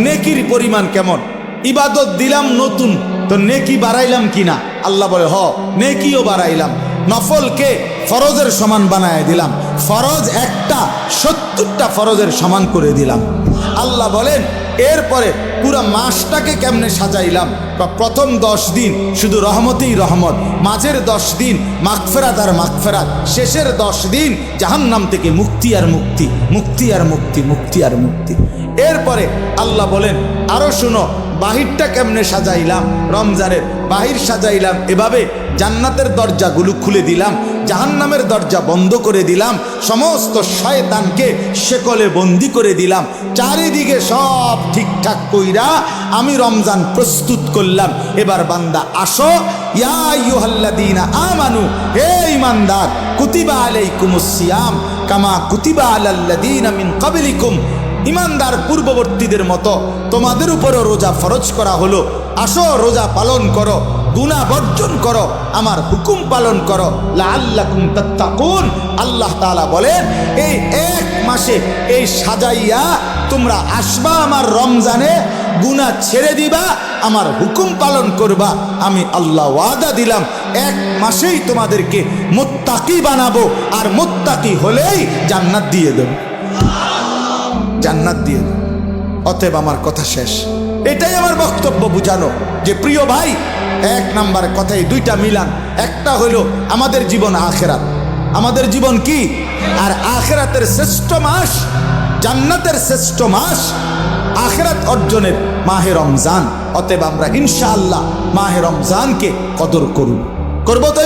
নেকির পরিমাণ কেমন? ইবাদত দিলাম নতুন, তো নেকি বাড়াইলাম কিনা? আল্লাহ বলে, হ নেকিও বাড়াইলাম। নফলকে ফরজের সমান বানায় দিলাম, ফরজ একটা 70টা ফরজের সমান করে দিলাম। আল্লাহ বলেন, এরপরে পুরা মাসটাকে কেমনে সাজাইলাম? প্রথম 10 দিন শুধু রহমতেই রহমত, মাঝের 10 দিন মাগফিরাত আর মাগফিরাত, শেষের 10 দিন জাহান্নাম থেকে মুক্তি আর মুক্তি, মুক্তি আর মুক্তি, মুক্তি আর মুক্তি। এরপরে আল্লাহ বলেন, আরো শুনো বাহিরটা কেমনে সাজাইলাম। রমজানের বাহির সাজাইলাম এভাবে, জান্নাতের দরজাগুলো খুলে দিলাম, জাহান্নামের দরজা বন্ধ করে দিলাম, সমস্ত শয়তানকে শেকলে বন্দি করে দিলাম। চারিদিকে সব ঠিকঠাক কইরা আমি রমজান প্রস্তুত করলাম। এবার বান্দা আসো, ইয়া আইয়ুহাল্লাযীনা আমানু, হে ঈমানদার, কুতিবা আলাইকুমুস সিয়াম কামা কুতিবা আলাল্লাযীনা মিন ক্বাবলিকুম। ঈমানদার পূর্ববর্তীদের মতো তোমাদের উপরও রোজা ফরজ করা হলো। আসো রোজা পালন করো, গুনাহ বর্জন করো, আমার হুকুম পালন করো, লাআল্লাকুম তাত্তাকুন। আল্লাহ তাআলা বলেন, এই 1 মাসে এই সাজাইয়া তোমরা আসবা আমার রমজানে, গুনাহ ছেড়ে দিবা, আমার হুকুম পালন করবা, আমি আল্লাহ ওয়াদা দিলাম 1 মাসেই তোমাদেরকে মুত্তাকি বানাবো, আর মুত্তাকি হলেই জান্নাত দিয়ে দেব, জান্নাত দিয়ে দেব। অতএব আমার কথা শেষ, এটাই আমার বক্তব্য বুঝানো যে প্রিয় ভাই, 1 নাম্বার কথাই 2টা মিলান। একটা হলো আমাদের জীবন আখিরাত, আমাদের জীবন কি, আর আখিরাতের শ্রেষ্ঠ মাস, জান্নাতের শ্রেষ্ঠ মাস আখিরাত অর্জনের মাহে রমজান। অতএব আমরা ইনশাআল্লাহ মাহে রমজানকে কদর করব তো।